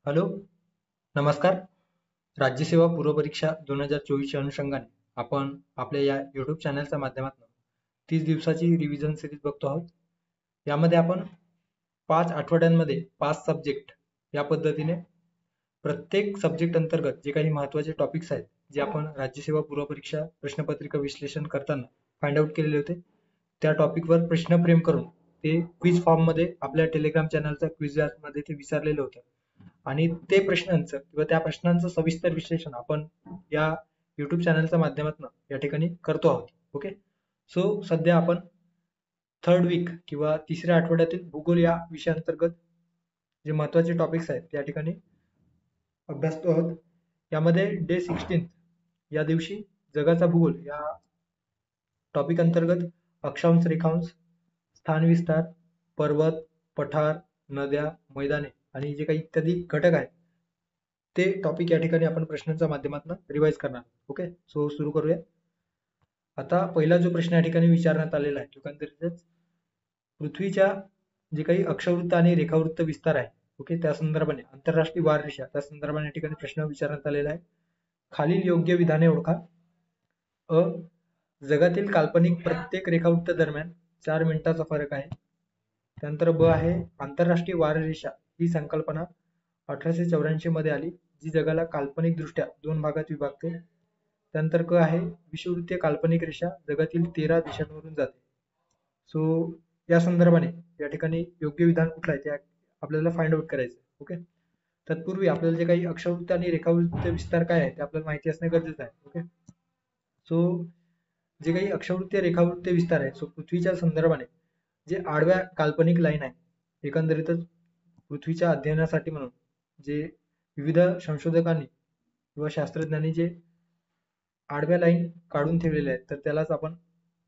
Hello, नमस्कार. राज्यसेवा पूर्व परीक्षा 2024च्या अनुषंगाने आपण आपल्या या यूट्यूब चॅनलच्या माध्यमातून 30 दिवसाची रिव्हिजन सिरीज बघतो आहोत. यामध्ये आपण 5 आठवड्यांमध्ये 5 सब्जेक्ट या पद्धतीने प्रत्येक सब्जेक्ट अंतर्गत जे काही महत्त्वाचे टॉपिक्स आहेत जे आपण राज्यसेवा पूर्व परीक्षा प्रश्नपत्रिका विश्लेषण करताना फाइंड आउट केलेले होते, त्या टॉपिकवर प्रश्नप्रेम करून ते क्विज फॉर्ममध्ये आपल्या टेलिग्राम चॅनलच्या क्विज मध्ये ते विचारलेलं होतं आणि ते प्रश्नांचं किंवा त्या प्रश्नांचं सविस्तर विश्लेषण आपण या युट्यूब चॅनलच्या माध्यमातून या ठिकाणी करतो आहोत. ओके, सो सध्या आपण थर्ड वीक किंवा तिसऱ्या आठवड्यातील भूगोल या विषयाअंतर्गत जे महत्त्वाचे टॉपिक्स आहेत त्या ठिकाणी अभ्यासतो आहोत. यामध्ये डे 16 या दिवशी जगाचा भूगोल या टॉपिक अंतर्गत अक्षांश, रेखांश, स्थान विस्तार, पर्वत, पठार, नद्या, मैदाने आणि जे काही इत्यादी घटक आहेत ते टॉपिक या ठिकाणी आपण प्रश्नांच्या माध्यमातून रिवाइज करणार. ओके, सो सुरू करूया. आता पहिला जो प्रश्न या ठिकाणी विचारण्यात आलेला आहे तो एकंदरीतच पृथ्वीच्या जे काही अक्षवृत्त आणि रेखावृत्त विस्तार आहे, ओके, त्या संदर्भाने आंतरराष्ट्रीय वाररेषा त्या संदर्भाने या ठिकाणी प्रश्न विचारण्यात आलेला आहे. खालील योग्य विधाने ओळखा. अ, जगातील काल्पनिक प्रत्येक रेखावृत्त दरम्यान 4 मिनिटाचा फरक आहे. त्यानंतर ब आहे, आंतरराष्ट्रीय वाररेषा ही संकल्पना 1884 मध्ये आली, जी जगाला काल्पनिक दृष्ट्या 2 भागात विभागते. त्यानंतर क आहे, विषुववृत्तीय काल्पनिक रेषा जगातील 13 दिशांवरून जाते. सो या संदर्भाने या ठिकाणी योग्य विधान कुठलं आहे ते आपल्याला फाइंड आउट करायचं. ओके, तत्पूर्वी आपल्याला जे काही अक्षवृत्त आणि रेखावृत्त विस्तार काय आहे ते आपल्याला माहिती असणे गरजेचं आहे. ओके, सो जे काही अक्षवृत्तीय रेखावृत्त विस्तार आहे, सो पृथ्वीच्या संदर्भाने जे आडव्या काल्पनिक लाईन आहे एकंदरीतच पृथ्वीच्या अध्ययनासाठी म्हणून जे विविध संशोधकांनी किंवा शास्त्रज्ञांनी जे आडव्या लाईन काढून ठेवलेल्या आहेत तर त्यालाच आपण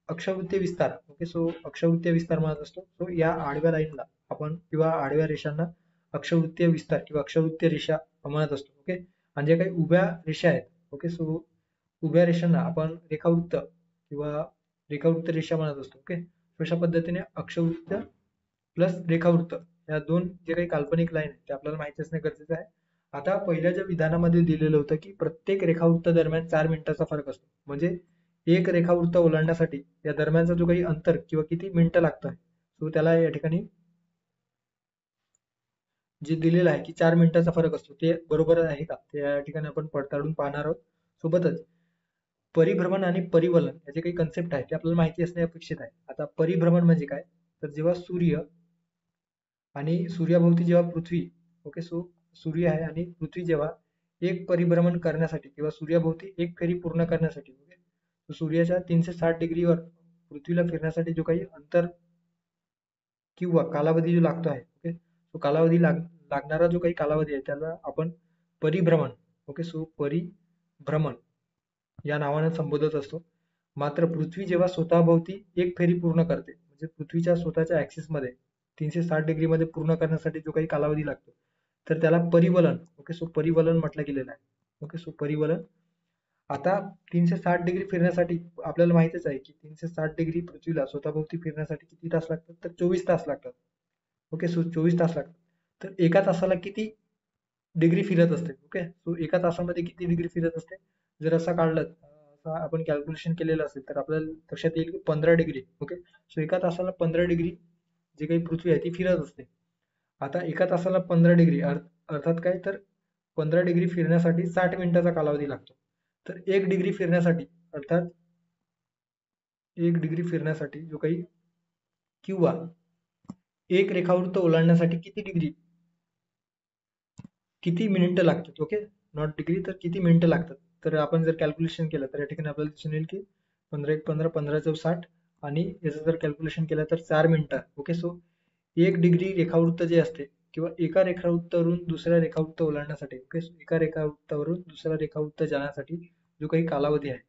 अक्षवृत्तीय विस्तार, ओके, सो अक्षवृत्तीय विस्तार म्हणत असतो. सो या आडव्या लाईनला आपण किंवा आडव्या रेषांना अक्षवृत्तीय विस्तार किंवा अक्षवृत्तीय रेषा म्हणत असतो. ओके, आणि जे काही उभ्या रेषा आहेत, ओके, सो उभ्या रेषांना आपण रेखावृत्त किंवा रेखावृत्त रेषा म्हणत असतो. ओके, अशा पद्धतीने अक्षवृत्त प्लस रेखावृत्त या दोन जे काही काल्पनिक लाईन आहेत ते आपल्याला माहिती असणे गरजेचं आहे. आता पहिल्या ज्या विधानामध्ये दिलेलं होतं की प्रत्येक रेखावृत्त दरम्यान 4 मिनिटाचा फरक असतो, म्हणजे एक रेखावृत्त ओलांडण्यासाठी या दरम्यानचा जो काही अंतर किंवा किती मिनिटं लागतं तो त्याला या ठिकाणी जे दिलेलं आहे की 4 मिनिटाचा फरक असतो ते बरोबर आहे का ते या ठिकाणी आपण पडताळून पाहणार आहोत. सोबतच परिभ्रमण आणि परिवलन याचे काही कन्सेप्ट आहे ते आपल्याला माहिती असणे अपेक्षित आहे. आता परिभ्रमण म्हणजे काय, तर जेव्हा सूर्य आणि सूर्याभोवती जेव्हा पृथ्वी, ओके, सो सूर्य आहे आणि पृथ्वी जेव्हा एक परिभ्रमण करण्यासाठी किंवा सूर्याभोवती एक फेरी पूर्ण करण्यासाठी, ओके, तो सूर्याच्या 360 डिग्रीवर पृथ्वीला फिरण्यासाठी जो काही अंतर किंवा कालावधी जो लागतो आहे, ओके, तो कालावधी लागणारा जो काही कालावधी आहे त्याला आपण परिभ्रमण, ओके, सो परिभ्रमण या नावाने संबोधत असतो. मात्र पृथ्वी जेव्हा स्वतःभोवती एक फेरी पूर्ण करते म्हणजे पृथ्वीच्या स्वतःच्या ऍक्सिस मध्ये 360 डिग्री मध्ये पूर्ण करण्यासाठी जो काही कालावधी लागतो तर त्याला परिवलन, ओके, सो परिवलन म्हटलं गेलेलं आहे. ओके, सो परिवलन. आता 360 डिग्री फिरण्यासाठी आपल्याला माहितीच आहे की 360 डिग्री पृथ्वीला स्वतःभोवती फिरण्यासाठी किती तास लागतात, तर 24 तास लागतात. ओके, सो 24 तास लागतात. तर एका तासाला किती डिग्री फिरत असते, ओके, सो एका तासामध्ये किती डिग्री फिरत असते जर असं काढलं आपण कॅल्क्युलेशन केलेलं असेल तर आपल्याला लक्षात येईल की 15 डिग्री. ओके, सो एका तासाला 15 डिग्री जी काही पृथ्वी आहे ती फिरत असते. आता एका तासाला 15 डिग्री अर्थात काय, तर 15 डिग्री फिरण्यासाठी 60 मिनिटाचा कालावधी लागतो. तर 1 डिग्री फिरण्यासाठी अर्थात 1 डिग्री फिरण्यासाठी जो काही किंवा एक रेखावृत्त ओलांडण्यासाठी किती मिनिटं लागतात, ओके, नॉट डिग्री, तर किती मिनिटं लागतात. तर आपण जर कॅल्क्युलेशन केलं तर या ठिकाणी आपल्याला दिसून येईल की 15 1 15 15 चौक 60 आणि याचं जर कॅल्क्युलेशन केलं तर 4 मिनिटं. ओके, सो 1 डिग्री रेखावृत्त जे असते किंवा एका रेखावृत्तावरून दुसऱ्या रेखावृत्त ओलांडण्यासाठी, ओके, एका रेखावृत्तावरून दुसऱ्या रेखावृत्त जाण्यासाठी जो काही कालावधी आहे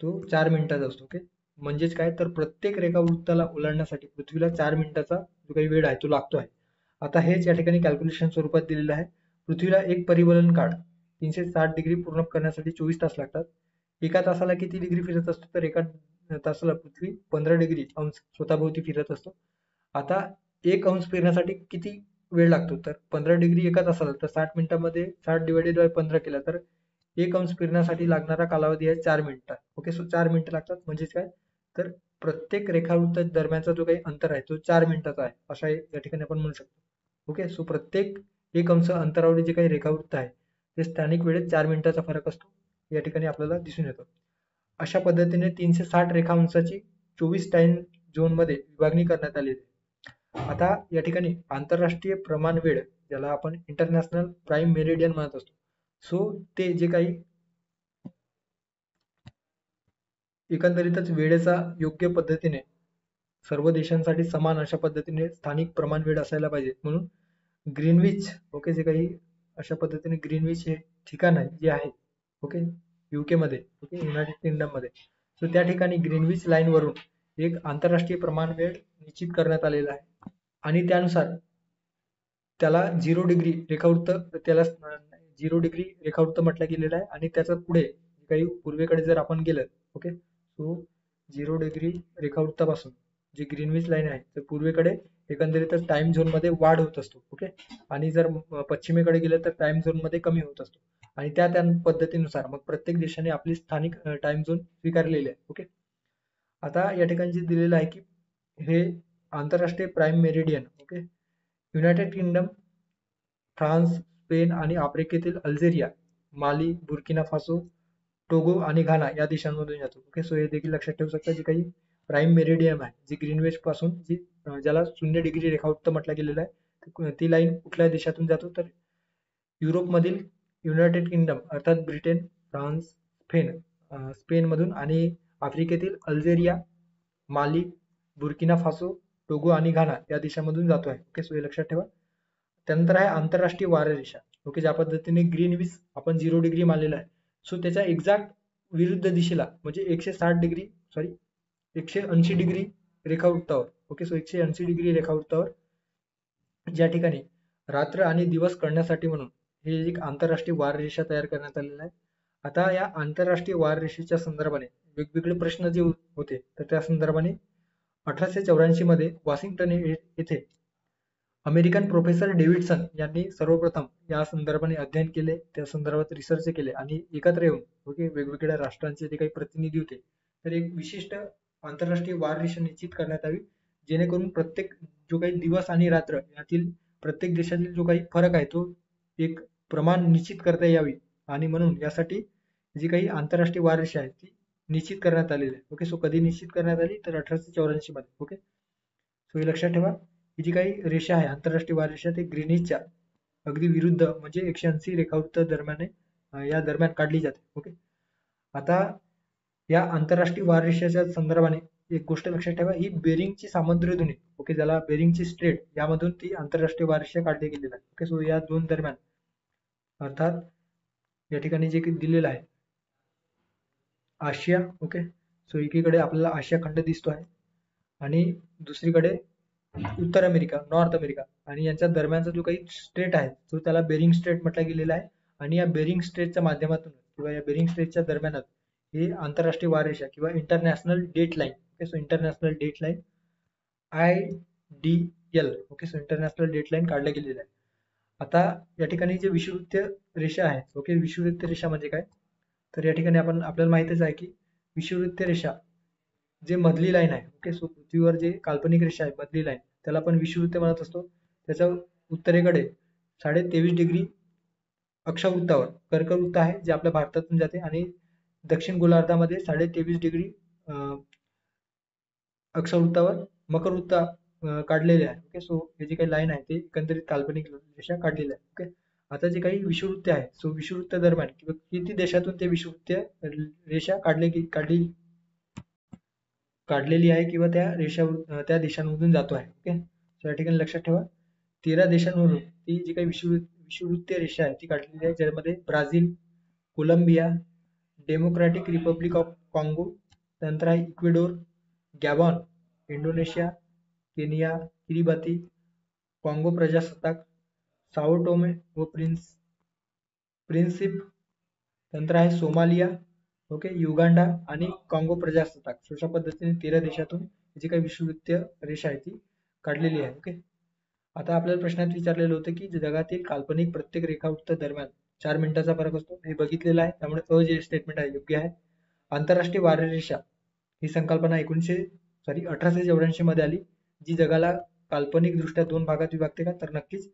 तो 4 मिनिटाचा असतो. ओके, म्हणजेच काय, तर प्रत्येक रेखावृत्ताला ओलांडण्यासाठी पृथ्वीला 4 मिनिटाचा जो काही वेळ आहे तो लागतो आहे. आता हेच या ठिकाणी कॅल्क्युलेशन स्वरूपात दिलेलं आहे. पृथ्वीला एक परिवलन काळ 360 डिग्री पूर्ण करण्यासाठी 24 तास लागतात. एका तासाला किती डिग्री फिरत असतो, तर एका तासाला पृथ्वी 15 डिग्री अंश स्वतःभोवती फिरत असतो. आता 1 अंश फिरण्यासाठी किती वेळ लागतो. तर 15 डिग्री एका तासाला, तर 60 मिनिटांमध्ये 60 डिवायडेड बाय 15 केला तर 1 अंश फिरण्यासाठी लागणारा कालावधी आहे 4 मिनिटं. ओके, सो 4 मिनिटं लागतात. म्हणजेच काय, तर प्रत्येक रेखावृत्त दरम्यानचा जो काही अंतर आहे तो 4 मिनिटाचा आहे, अशा या ठिकाणी आपण म्हणू शकतो. ओके, सो प्रत्येक 1 अंश अंतरावरील जे काही रेखावृत्त आहे ते स्थानिक वेळेत 4 मिनिटाचा फरक असतो, या ठिकाणी आपल्याला दिसून येतो. अशा पद्धतीने 360 रेखांशाची 24 टाइम झोनमध्ये विभागणी करण्यात आली आहे. आता या ठिकाणी आंतरराष्ट्रीय प्रमाण वेळ, ज्याला आपण इंटरनॅशनल प्राईम मेरिडियन म्हणत असतो, सो ते जे काही एकंदरीतच वेळेचा योग्य पद्धतीने सर्व देशांसाठी समान अशा पद्धतीने स्थानिक प्रमाण वेळ असायला पाहिजे. म्हणून ग्रीनविच, ओके, जे काही अशा पद्धतीने ग्रीनविच हे ठिकाण आहे जे आहे, ओके, युके मध्ये, ओके, युनायटेड किंगडम मध्ये, सो त्या ठिकाणी ग्रीनविच लाईन वरून एक आंतरराष्ट्रीय प्रमाण वेळ निश्चित करण्यात आलेला आहे आणि त्यानुसार त्याला 0 डिग्री रेखावृत्त, त्याला 0 डिग्री रेखावृत्त म्हटलं गेलेलं आहे. आणि त्याच्या पुढे काही पूर्वेकडे जर आपण गेलं, ओके, सो 0 डिग्री रेखावृत्तापासून जी ग्रीनविच लाईन आहे तर पूर्वेकडे एकंदरीतच टाइम झोन मध्ये वाढ होत असतो. ओके, आणि जर पश्चिमेकडे गेलं तर टाइम झोन मध्ये कमी होत असतो. आणि त्या पद्धतीनुसार मग प्रत्येक देशाने आपली स्थानिक टाइम झोन स्वीकारलेली आहे. ओके, आता या ठिकाणी जे दिलेलं आहे की हे आंतरराष्ट्रीय prime meridian, okay, United kingdom, France, Spain आणि आफ्रिकेतील अल्जेरिया, माली, बुर्किना फासो, टोगो आणि घाना या देशांमधून जातो. ओके, सो हे देखील लक्षात ठेवू शकता, जी काही प्राईम मेरिडियम आहे, जी ग्रीनविच पासून जी ज्याला 0 डिग्री रेखावृत्त म्हटलं गेलेलं आहे, ती लाईन कुठल्या देशातून जातो तर युरोपमधील युनायटेड किंगडम अर्थात ब्रिटन, फ्रान्स, स्पेन मधून आणि आफ्रिकेतील अल्जेरिया, माली, बुर्किना फासो, टोगो आणि घाना या देशांमधून जातो आहे. ओके, सो हे लक्षात ठेवा. त्यानंतर आहे आंतरराष्ट्रीय वाररेषा. ओके, ज्या पद्धतीने ग्रीनविच आपण 0 डिग्री मानलेला आहे, सो त्याच्या एक्झॅक्ट विरुद्ध दिशेला म्हणजे 180 डिग्री रेखावृत्तावर, ओके, सो 180 डिग्री रेखावृत्तावर ज्या ठिकाणी रात्र आणि दिवस कळण्यासाठी म्हणून हे एक आंतरराष्ट्रीय वाररेषा तयार करण्यात आलेला आहे. आता या आंतरराष्ट्रीय वाररेषेच्या संदर्भाने वेगवेगळे प्रश्न जे होते, तर त्या संदर्भाने 1884 मध्ये वॉशिंग्टन येथे अमेरिकन प्रोफेसर डेव्हिडसन यांनी सर्वप्रथम या संदर्भाने अध्ययन केले, त्या संदर्भात रिसर्च केले आणि एकत्र येऊन, ओके, वेगवेगळ्या राष्ट्रांचे जे काही प्रतिनिधी होते, तर एक विशिष्ट आंतरराष्ट्रीय वाररेषा निश्चित करण्यात यावी, जेणेकरून प्रत्येक जो काही दिवस आणि रात्र यातील प्रत्येक देशातील जो काही फरक आहे तो एक प्रमाण निश्चित करता यावी. आणि म्हणून यासाठी जी काही आंतरराष्ट्रीय वाररेषा आहे ती निश्चित करण्यात आलेली आहे. ओके, सो कधी निश्चित करण्यात आली तर 1884 मध्ये. ओके, सो हे लक्षात ठेवा, ही जी काही रेषा आहे आंतरराष्ट्रीय वाररेषा ते ग्रीनिचच्या अगदी विरुद्ध म्हणजे 180 रेखावृत्त दरम्यान या दरम्यान काढली जाते. ओके, आता या आंतरराष्ट्रीय वाररेषेच्या संदर्भाने एक गोष्ट लक्षात ठेवा, ही बेरिंगची सामुद्रधुनी, ओके, ज्याला बेरिंगची स्ट्रेट, यामधून ती आंतरराष्ट्रीय वाररेषा काढली गेलेली आहे. ओके, सो या दोन दरम्यान अर्थात या ठिकाणी जे काही दिलेलं आहे आशिया, ओके, सो एकीकडे आपल्याला आशिया खंड दिसतो आहे आणि दुसरीकडे उत्तर अमेरिका, नॉर्थ अमेरिका, आणि यांच्या दरम्यानचा जो काही स्ट्रेट आहे तो त्याला बेरिंग स्ट्रेट म्हटलं गेलेला आहे. आणि या बेरिंग स्ट्रेटच्या माध्यमातून किंवा या बेरिंग स्ट्रेटच्या दरम्यानच ही आंतरराष्ट्रीय वाररेषा किंवा international date line, okay, so international date line IDL, okay, so international date line काढल्या गेलेल्या आहे. आता या ठिकाणी जे विषुववृत्तीय रेषा आहे, ओके, विषुववृत्तीय रेषा म्हणजे काय, तर या ठिकाणी आपल्याला माहितच आहे की विषुववृत्तीय रेषा जे मधली लाईन आहे, ओके, सो पृथ्वीवर जे काल्पनिक रेषा आहे मधली लाईन, त्याला आपण विषुववृत्त म्हणत असतो. त्याच्या उत्तरेकडे 23.5 डिग्री अक्षवृत्तावर कर्कवृत्त आहे जे आपल्या भारतातून जाते आणि दक्षिण गोलार्धामध्ये 23.5 डिग्री अक्षवृत्तावर मकरवृत्त काढलेले आहे. ओके, सो हे जे काही लाईन आहे ते एकंदरीत काल्पनिक रेषा काढलेली आहे. ओके, आता जे काही विषुववृत्त आहे, सो विषुववृत्त दरम्यान किंवा किती देशातून ते विषुववृत्तीय रेषा काढलेली आहे किंवा त्या त्या देशांमधून जातो आहे. ओके, सो या ठिकाणी लक्षात ठेवा 13 देशांवरून ती जी काही विषुववृत्तीय रेषा आहे ती काढलेली आहे, ज्यामध्ये Brazil, Colombia, Democratic Republic of Congo, त्यानंतर आहे Ecuador, Gabon, Indonesia, Kenya, Kiribati, Congo प्रजासत्ताक, साओ टोमे व प्रिन्सिप, त्यानंतर आहे सोमालिया, ओके, युगांडा आणि कॉंगो प्रजासत्ताक. अशा पद्धतीने 13 देशातून जी काही विषुववृत्तीय रेषा आहे ती काढलेली आहे. ओके, आता आपल्याला प्रश्नात विचारलेलं होतं की जगातील काल्पनिक प्रत्येक रेखावृत्त दरम्यान 4 मिनिटाचा फरक असतो, हे बघितलेलं आहे. त्यामुळे अ जे स्टेटमेंट आहे योग्य आहे. आंतरराष्ट्रीय वाररेषा ही संकल्पना 1884 मध्ये आली, जी जगाला काल्पनिक दृष्ट्या 2 भागात विभागते का? तर नक्कीच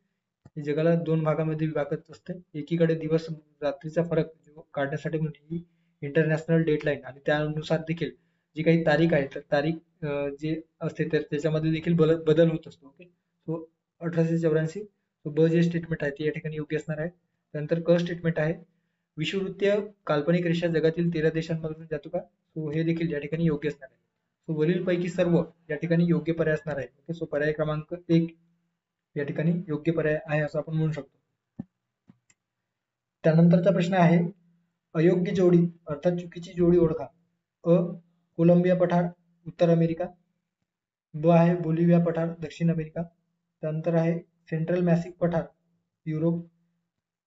ही जगाला 2 भागामध्ये विभागत असते. एकीकडे दिवस रात्रीचा फरक काढण्यासाठी म्हणजे ही इंटरनॅशनल डेडलाईन आणि त्यानुसार देखील जी काही तारीख आहे तर तारीख जे असते तर त्याच्यामध्ये देखील बदल होत असतो. ओके, सो 1884 ब जे स्टेटमेंट आहे ते या ठिकाणी योग्य असणार आहे. त्यानंतर क स्टेटमेंट आहे विषुववृत्तीय काल्पनिक रेषा जगातील 13 देशांमधून जातो का? सो हे देखील या ठिकाणी योग्य असणार आहे. सो वरील पैकी सर्व या ठिकाणी योग्य पर्याय असणार आहे. ओके, सो पर्याय क्रमांक 1 या ठिकाणी योग्य पर्याय आहे असं आपण म्हणू शकतो. त्यानंतरचा प्रश्न आहे अयोग्य जोडी अर्थात चुकीची जोडी ओळखा. अ कोलंबिया पठार उत्तर अमेरिका, ब आहे बोलिव्हिया पठार दक्षिण अमेरिका, त्यानंतर आहे सेंट्रल मॅसिक पठार युरोप,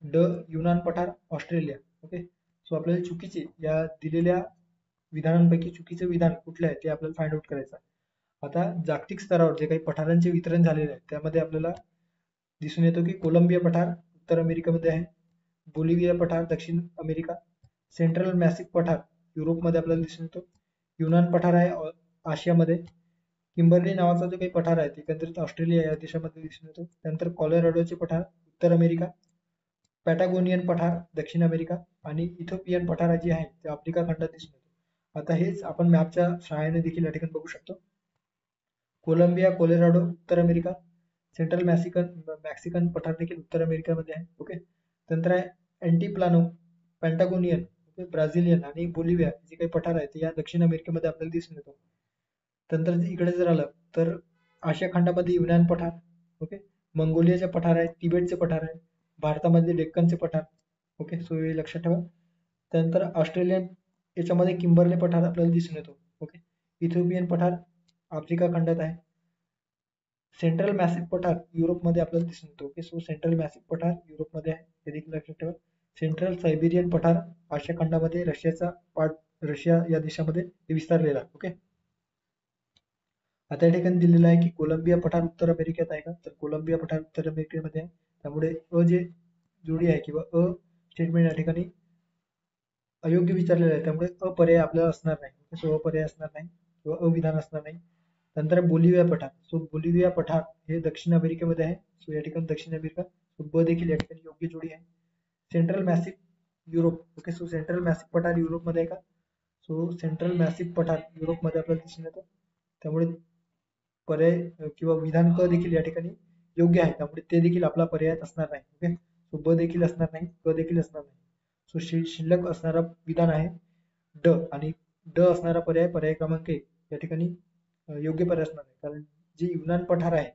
ड युनान पठार ऑस्ट्रेलिया. ओके, सो आपल्याला चुकीचे या दिलेल्या विधानांपैकी चुकीचे विधान कुठले आहे ते आपल्याला फाइंड आउट करायचं आहे. आता जागतिक स्तरावर जे काही पठारांचे वितरण झालेले आहे त्यामध्ये आपल्याला दिसून येतो की कोलंबिया पठार उत्तर अमेरिकेमध्ये आहे, बोलिव्हिया पठार दक्षिण अमेरिका, सेंट्रल मॅसिक पठार युरोपमध्ये आपल्याला दिसून येतो, युनान पठार आहे आशियामध्ये, किंबर्ली नावाचा जो काही पठार आहे ते एकंदरीत ऑस्ट्रेलिया या देशामध्ये दिसून येतो. त्यानंतर कॉलोराडोचे पठार उत्तर अमेरिका, पॅटागोनियन पठार दक्षिण अमेरिका आणि इथिओपियन पठार जे आहे ते आफ्रिका खंडात दिसून येतो. आता हेच आपण मॅपच्या सहाय्याने देखील या ठिकाणी बघू शकतो. कोलंबिया कोलोराडो उत्तर अमेरिका, सेंट्रल मॅक्सिकन पठार देखील उत्तर अमेरिकेमध्ये आहे. ओके, त्यानंतर आहे अँटीप्लानो पॅन्टागोनियन ब्राझिलियन आणि बोलिव्हिया जे काही पठार आहे ते या दक्षिण अमेरिकेमध्ये आपल्याला दिसून येतो. त्यानंतर इकडे जर आलं तर आशिया खंडामध्ये युनान पठार, ओके, मंगोलियाचे पठार आहे, तिबेटचे पठार आहे, भारतामध्ये डेक्कनचे पठार. ओके, सो हे लक्षात ठेवा. त्यानंतर ऑस्ट्रेलियन याच्यामध्ये किंबर्ले पठार आपल्याला दिसून येतो. ओके, इथिओपियन पठार आफ्रिका खंडात आहे, सेंट्रल मॅसिक पठार युरोपमध्ये आपल्याला दिसून येतो. ओके, सो सेंट्रल मॅसिक पठार युरोपमध्ये आहे हे देखील लक्षात ठेवा. सेंट्रल सायबेरियन पठार आशिया खंडामध्ये रशियाचा पार्ट रशिया या देशामध्ये विस्तारलेला. ओके, आता या ठिकाणी दिलेलं आहे की कोलंबिया पठार उत्तर अमेरिकेत आहे का? तर कोलंबिया पठार उत्तर अमेरिकेमध्ये आहे. त्यामुळे अ जे जोडी आहे किंवा अ स्टेटमेंट या ठिकाणी अयोग्य विचारलेलं आहे, त्यामुळे अपर्याय आपल्याला असणार नाही. सो अपर्याय असणार नाही किंवा अविधान असणार नाही. नंतर बोलिव्हिया पठार, सो बोलिव्हिया पठार हे दक्षिण अमेरिकेमध्ये आहे. सो या ठिकाणी दक्षिण अमेरिका, सो ब देखील या ठिकाणी योग्य जोडी आहे. Central massif Europe, okay, so central massif पठार युरोपमध्ये आहे का? सो सेंट्रल मॅसिक पठार युरोपमध्ये आपल्याला दिसून येतं. त्यामुळे पर्याय किंवा विधान क देखील या ठिकाणी योग्य आहे, त्यामुळे ते देखील आपला पर्याय असणार नाही. ओके, सो ब देखील असणार नाही, क देखील असणार नाही. सो शिल्लक असणारा विधान आहे ड आणि ड असणारा पर्याय क्रमांक 1 या ठिकाणी योग्य पर्याय असणार आहे. कारण जे युनान पठार आहे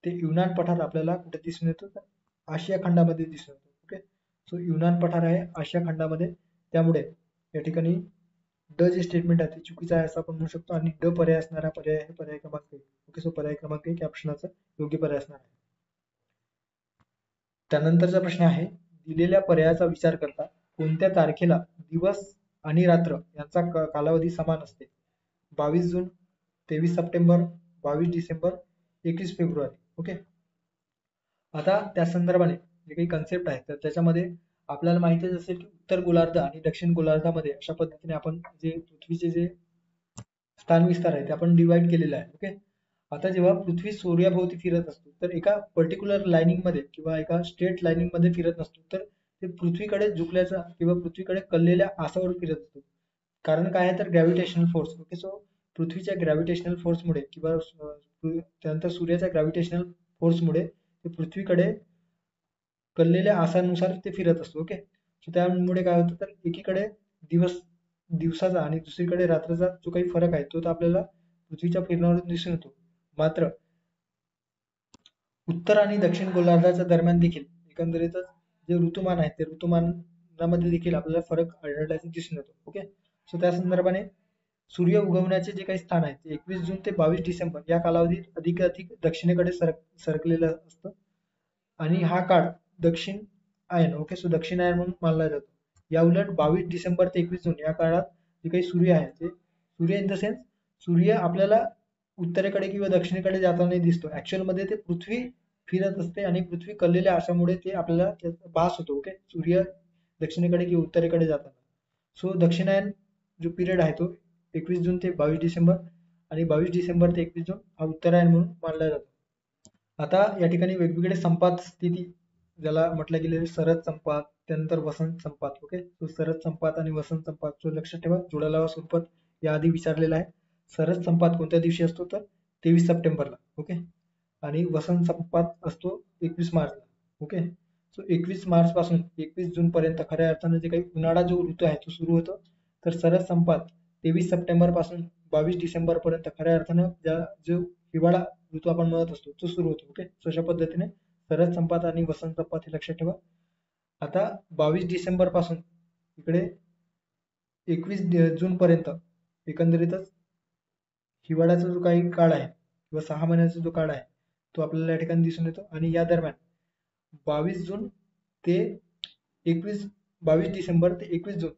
ते युनान पठार आपल्याला कुठे दिसून येतो तर आशिया खंडामध्ये दिसून येतो. ओके, सो युनान पठार आहे आशिया खंडामध्ये, त्यामुळे या ठिकाणी ड जे स्टेटमेंट आहे ते चुकीचं आहे असं आपण म्हणू शकतो आणि ड पर्याय असणारा पर्याय आहे पर्याय क्रमांक 1. ओके, सो पर्याय क्रमांक 1 या ऑप्शनचा योग्य पर्याय असणार आहे. त्यानंतरचा प्रश्न आहे दिलेल्या पर्यायाचा विचार करता कोणत्या तारखेला दिवस आणि रात्र यांचा कालावधी समान असते? 22 जून, 23 सप्टेंबर, 22 डिसेंबर, 21 फेब्रुवारी. ओके, आता त्या संदर्भाने जे काही कन्सेप्ट आहे तर त्याच्यामध्ये आपल्याला माहितीच असेल की उत्तर गोलार्ध आणि दक्षिण गोलार्धामध्ये अशा पद्धतीने आपण जे पृथ्वीचे जे स्थान विस्तार आहे ते आपण डिवाइड केलेलं आहे. ओके, आता जेव्हा पृथ्वी सूर्याभोवती फिरत असतो तर एका पर्टिक्युलर लाईनिंग मध्ये किंवा एका स्ट्रेट लाईनिंग मध्ये फिरत नसतो, तर ते पृथ्वीकडे झुकल्याचा किंवा पृथ्वीकडे कललेल्या आसावर फिरत असतो. कारण काय आहे तर ग्रॅव्हिटेशनल फोर्स. ओके, सो पृथ्वीच्या ग्रॅव्हिटेशनल फोर्समुळे किंवा त्यानंतर सूर्याच्या ग्रॅव्हिटेशनल फोर्समुळे ते पृथ्वीकडे कललेल्या आसानुसार ते फिरत असतो. ओके, सो त्यामुळे काय होतं तर एकीकडे दिवसाचा आणि दुसरीकडे रात्रीचा जो काही फरक आहे तो आपल्याला पृथ्वीच्या फिरण्यावरून दिसून येतो. मात्र उत्तर आणि दक्षिण गोलार्धाच्या दरम्यान देखील एकंदरीतच जे ऋतुमान आहे ते ऋतुमानामध्ये देखील आपल्याला फरक आढळल्याचे दिसून येतो. ओके, सो त्या संदर्भाने सूर्य उगवण्याचे जे काही स्थान आहे ते 21 जून ते 22 डिसेंबर या कालावधीत अधिक दक्षिणेकडे सरकलेलं असतं आणि हा काळ दक्षिणायन. ओके, सो दक्षिणायन म्हणून मानला जातो. या उलट 22 डिसेंबर ते 21 जून या काळात जे काही सूर्य आहे ते सूर्य इन द सेन्स सूर्य आपल्याला उत्तरेकडे किंवा दक्षिणेकडे जाताना दिसतो. ऍक्च्युअल मध्ये ते पृथ्वी फिरत असते आणि पृथ्वी कललेल्या अशामुळे ते आपल्याला त्याचा भास होतो. ओके, सूर्य दक्षिणेकडे किंवा उत्तरेकडे जाताना. सो दक्षिणायन जो पिरियड आहे तो 21 जून ते 22 डिसेंबर, आणि 22 डिसेंबर ते 21 जून हा उत्तरायण म्हणून मानला जातो. आता या ठिकाणी वेगवेगळे संपात स्थिती, ज्याला म्हटलं गेले शरद संपात, त्यानंतर वसंत संपात. ओके, तो शरद संपात आणि वसंत संपात, जो लक्षात ठेवा जोड्या स्वरूपात याआधी विचारलेला आहे. शरद संपात कोणत्या दिवशी असतो तर 23 सप्टेंबरला. ओके, आणि वसंत संपात असतो 21 मार्चला. ओके, सो 21 मार्च पासून 21 जून पर्यंत खऱ्या अर्थानं जे काही उन्हाळा जो ऋतू आहे तो सुरू होतो. तर शरद संपात 23 सप्टेंबर पासून 22 डिसेंबर पर्यंत खऱ्या अर्थानं जो हिवाळा ऋतू आपण म्हणत असतो तो सुरू होतो. ओके, सो अशा पद्धतीने शरद संपात आणि वसंत संपात हे लक्षात ठेवा. आता 22 डिसेंबर पासून इकडे 21 जून पर्यंत एकंदरीतच हिवाळ्याचा जो काही काळ आहे किंवा 6 महिन्याचा जो काळ आहे तो आपल्याला या ठिकाणी दिसून येतो. आणि या दरम्यान 22 जून ते 22 डिसेंबर ते 21 जून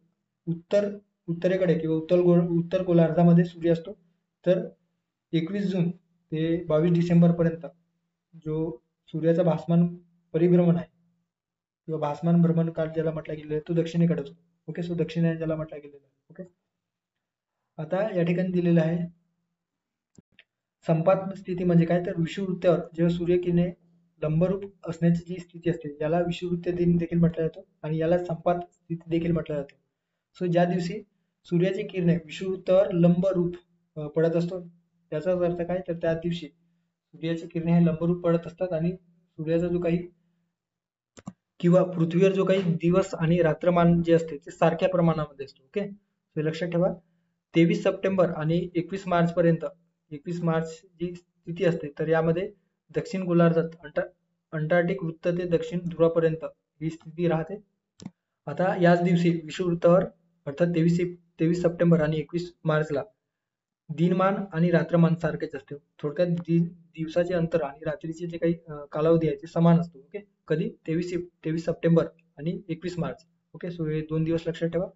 उत्तरेकडे किंवा उत्तर गोलार्धामध्ये सूर्य असतो. तर 21 जून ते 22 डिसेंबर पर्यंत जो सूर्याचा भासमान परिभ्रमण आहे किंवा भासमान भ्रमण काळ ज्याला म्हटलं गेलेलं आहे तो दक्षिणेकडे असतो. ओके, सो दक्षिणायन ज्याला म्हटलं गेलेलं आहे. ओके, आता या ठिकाणी दिलेलं आहे संपात स्थिती म्हणजे काय तर विषुववृत्तावर जेव्हा सूर्यकिरणे लंबरूप असण्याची जी स्थिती असते याला विषुववृत्त दिन देखील म्हटलं जातं आणि याला संपात स्थिती देखील म्हटलं जातं. सो ज्या दिवशी सूर्याची किरणे विषुववृत्तावर लंबरूप पडत असतो त्याचाच अर्थ काय तर त्या दिवशी सूर्याची किरणे हे लंबरूप पडत असतात आणि सूर्याचा जो काही किंवा पृथ्वीवर जो काही दिवस आणि रात्रमान जे असते ते सारख्या प्रमाणामध्ये असतो. ओके, हे लक्षात ठेवा. 23 सप्टेंबर आणि 21 मार्च पर्यंत 21 मार्च जी स्थिती असते तर यामध्ये दक्षिण गोलार्धात अंटार्क्टिक वृत्त ते दक्षिण ध्रुवापर्यंत ही स्थिती राहते. आता याच दिवशी विषुववृत्तावर अर्थात 23 सप्टेंबर आणि 21 मार्चला दिनमान आणि रात्रमान सारखेच असते. थोडक्यात दिवसाचे अंतर आणि रात्रीचे जे काही कालावधी आहे ते समान असतो. ओके, कधी 23 सप्टेंबर आणि 21 मार्च. ओके, सो हे 2 दिवस लक्षात ठेवा.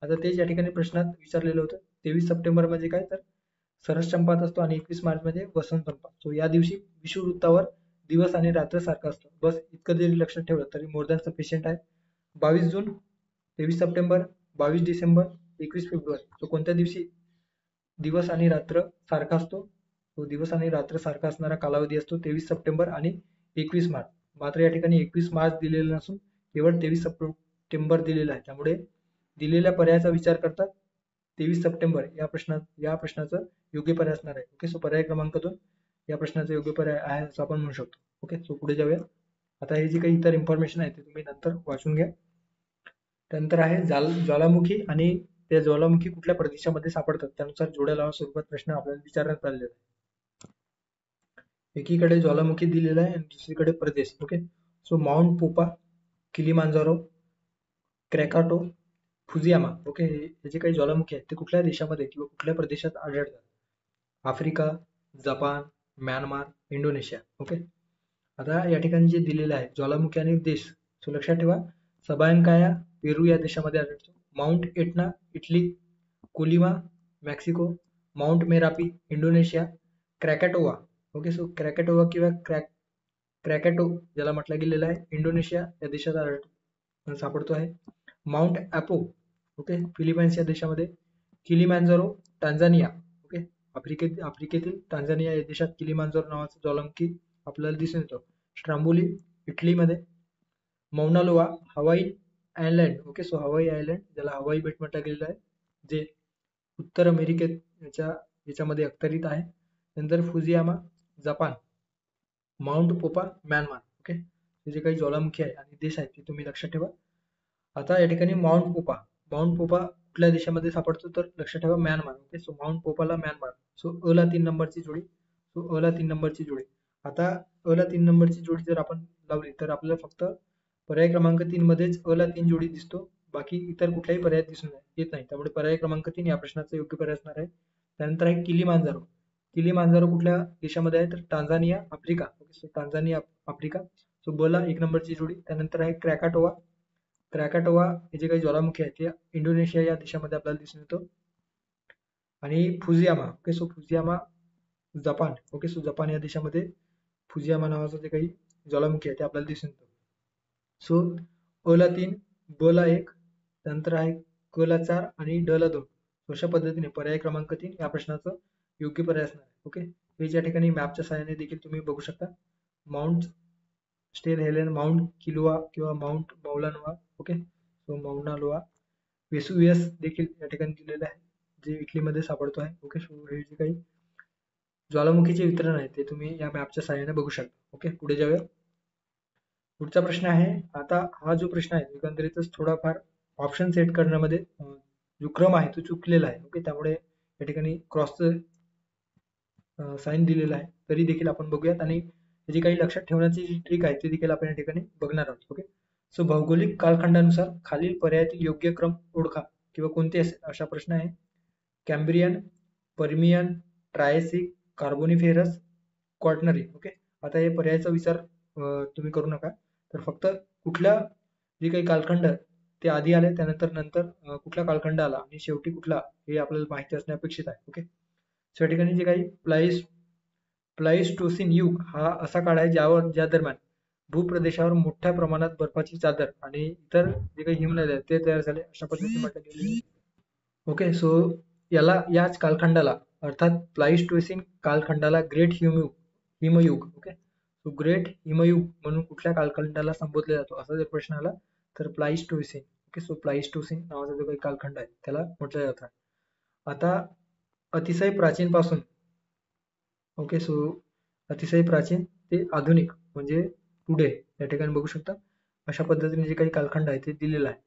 आता तेच या ठिकाणी प्रश्नात विचारलेलं होतं. 23 सप्टेंबर म्हणजे काय तर शरद संपात असतो आणि 21 मार्च म्हणजे वसंत संपात. सो या दिवशी विषुववृत्तावर दिवस आणि रात्र सारखा असतो. बस इतकं जरी लक्षात ठेवलं तरी मोर दॅन सफिशियंट आहे. 22 जून, 23 सप्टेंबर, 22 डिसेंबर, 21 फेब्रुवारी. सो कोणत्या दिवशी दिवस आणि रात्र सारखा असतो? तो दिवस आणि रात्र सारखा असणारा कालावधी असतो 23 सप्टेंबर आणि 21 मार्च. मात्र या ठिकाणी 21 मार्च दिलेलं नसून केवळ 23 सप्टेंबर दिलेला आहे. त्यामुळे दिलेल्या पर्यायाचा विचार करता 23 सप्टेंबर या प्रश्नाचं योग्य पर्याय असणार आहे. ओके, सो पर्याय क्रमांक 2 या प्रश्नाचा योग्य पर्याय आहे असं आपण म्हणू शकतो. ओके, सो पुढे जाऊया. आता हे जी काही इतर इन्फॉर्मेशन आहे ते तुम्ही नंतर वाचून घ्या. त्यानंतर आहे ज्वालामुखी आणि त्या ज्वालामुखी कुठल्या प्रदेशामध्ये सापडतात त्यानुसार जोड्या लावा स्वरूपात प्रश्न आपल्याला विचारण्यात आलेला आहे. एकीकडे ज्वालामुखी दिलेला आहे आणि दुसरीकडे प्रदेश. Okay, so Mount Popa, Kilimanjaro, Krakatoa, Fujiyama. Okay, हे जे काही ज्वालामुखी आहेत ते कुठल्या देशामध्ये किंवा कुठल्या प्रदेशात आढळतात? Africa, Japan, Myanmar, Indonesia. Okay, आता या ठिकाणी जे दिलेलं आहे ज्वालामुखी आणि देश, सो लक्षात ठेवा सबायंकाया पेरू या देशामध्ये आढळतो. Mount Etna Italy, Colima Mexico, Mount Merapi Indonesia, Krakatoa. Okay, so Krakatoa किंवा क्रॅकॅटो ज्याला म्हटलं गेलेलं आहे इंडोनेशिया या देशात सापडतो आहे. माउंट ॲपो ओके फिलिपाईन्स या देशामध्ये, किलिमॅन्जारो टांझानिया. ओके, आफ्रिकेतील टांझानिया या देशात किलिमॅन्जारो नावाचा ज्वालामुखी आपल्याला दिसून येतो. स्ट्रांबोली इटलीमध्ये, मौना लोआ हवाई आयलँड. ओके, सो हवाई आयलँड ज्याला हवाई बेट म्हटलं गेलेलं आहे जे उत्तर अमेरिकेत याच्यामध्ये अखत्यारीत आहे. नंतर फुजियामा जपान, माउंट पोपा म्यानमार. ओके, हे जे काही ज्वालामुखी आहे आणि देश आहेत ते तुम्ही लक्षात ठेवा. आता या ठिकाणी माउंट पोपा कुठल्या देशामध्ये सापडतो तर लक्षात ठेवा म्यानमार. ओके, सो माउंट पोपाला म्यानमार. सो अ ला 3 नंबरची जोडी. सो अ ला 3 नंबरची जोडी. आता अ ला 3 नंबरची जोडी जर आपण लावली तर आपल्याला फक्त पर्याय क्रमांक 3 मध्येच अ ला 3 जोडी दिसतो, बाकी इतर कुठल्याही पर्याय दिसून येत नाही. त्यामुळे पर्याय क्रमांक 3 या प्रश्नाचा योग्य पर्याय असणार आहे. त्यानंतर आहे किलिमांजारो. किलिमांजारो कुठल्या देशामध्ये आहे तर Tanzania Africa. Okay, so Tanzania Africa. So ब ला 1 नंबरची जोडी. त्यानंतर आहे क्रॅकाटोवा हे जे काही ज्वालामुखी आहे ते इंडोनेशिया या देशामध्ये आपल्याला दिसून येतो. आणि Fujiyama. Okay, so Fujiyama Japan. Okay, so Japan या देशामध्ये फुजियामा नावाचं जे काही ज्वालामुखी आहे ते आपल्याला दिसून येतं. सो अ ला 3, ब ला 1, त्यानंतर आहे क ला 4 आणि ड ला 2. अशा पद्धतीने पर्याय क्रमांक 3 या प्रश्नाचं योग्य पर्याय असणार आहे. ओके, हे ज्या ठिकाणी मॅपच्या सहाय्याने देखील तुम्ही बघू शकता. माउंट स्टेन हेलेन, माउंट किलुआ किंवा माउंट मौलानुआ. ओके, सो मौना लोआ. वेसुवियस देखील या ठिकाणी दिलेलं आहे, जे इटलीमध्ये सापडतो आहे. ओके, सो हे जे काही ज्वालामुखीचे वितरण आहे ते तुम्ही या मॅपच्या सहाय्याने बघू शकता. ओके, पुढे जाऊया. पुढचा प्रश्न आहे, आता हा जो प्रश्न आहे एकंदरीतच थोडाफार ऑप्शन सेट करण्यामध्ये जो क्रम आहे तो चुकलेला आहे. ओके, त्यामुळे या ठिकाणी क्रॉसचं साईन दिलेलं आहे, तरी देखील आपण बघूयात आणि जी काही लक्षात ठेवण्याची जी ट्रिक आहे ती देखील आपण या ठिकाणी बघणार आहोत. ओके, सो भौगोलिक कालखंडानुसार खालील पर्यायातील योग्य क्रम ओळखा किंवा कोणते असेल, असा प्रश्न आहे. Cambrian, Permian, Triassic, Carboniferous, Quaternary. Okay, आता हे पर्यायाचा विचार तुम्ही करू नका, तर फक्त कुठल्या जे काही कालखंड ते आधी आले, त्यानंतर नंतर कुठला कालखंड आला आणि शेवटी कुठला, हे आपल्याला माहिती असणे अपेक्षित आहे. ओके, सो या ठिकाणी जे काही प्लाइस्टोसिन युग हा असा काळ आहे ज्या दरम्यान भूप्रदेशावर मोठ्या प्रमाणात बर्फाची चादर आणि इतर जे काही हिमनद्या आहेत ते तयार झाले, अशा पद्धतीने म्हटलं गेले. ओके, सो याच कालखंडाला अर्थात प्लाइस्टोसिन कालखंडाला ग्रेट हिमयुग. ओके, सो ग्रेट हिमयुग म्हणून कुठल्या कालखंडाला संबोधले जातो, असा जर प्रश्न आला तर प्लाइस्टोसिन. ओके, सो प्लाइस्टोसिन नावाचा जो काही कालखंड आहे त्याला म्हटलं जातं. आता अतिशय प्राचीन पासून, ओके, सो अतिशय प्राचीन ते आधुनिक म्हणजे पुढे या ठिकाणी बघू शकता, अशा पद्धतीने जे काही कालखंड आहे ते दिलेलं आहे.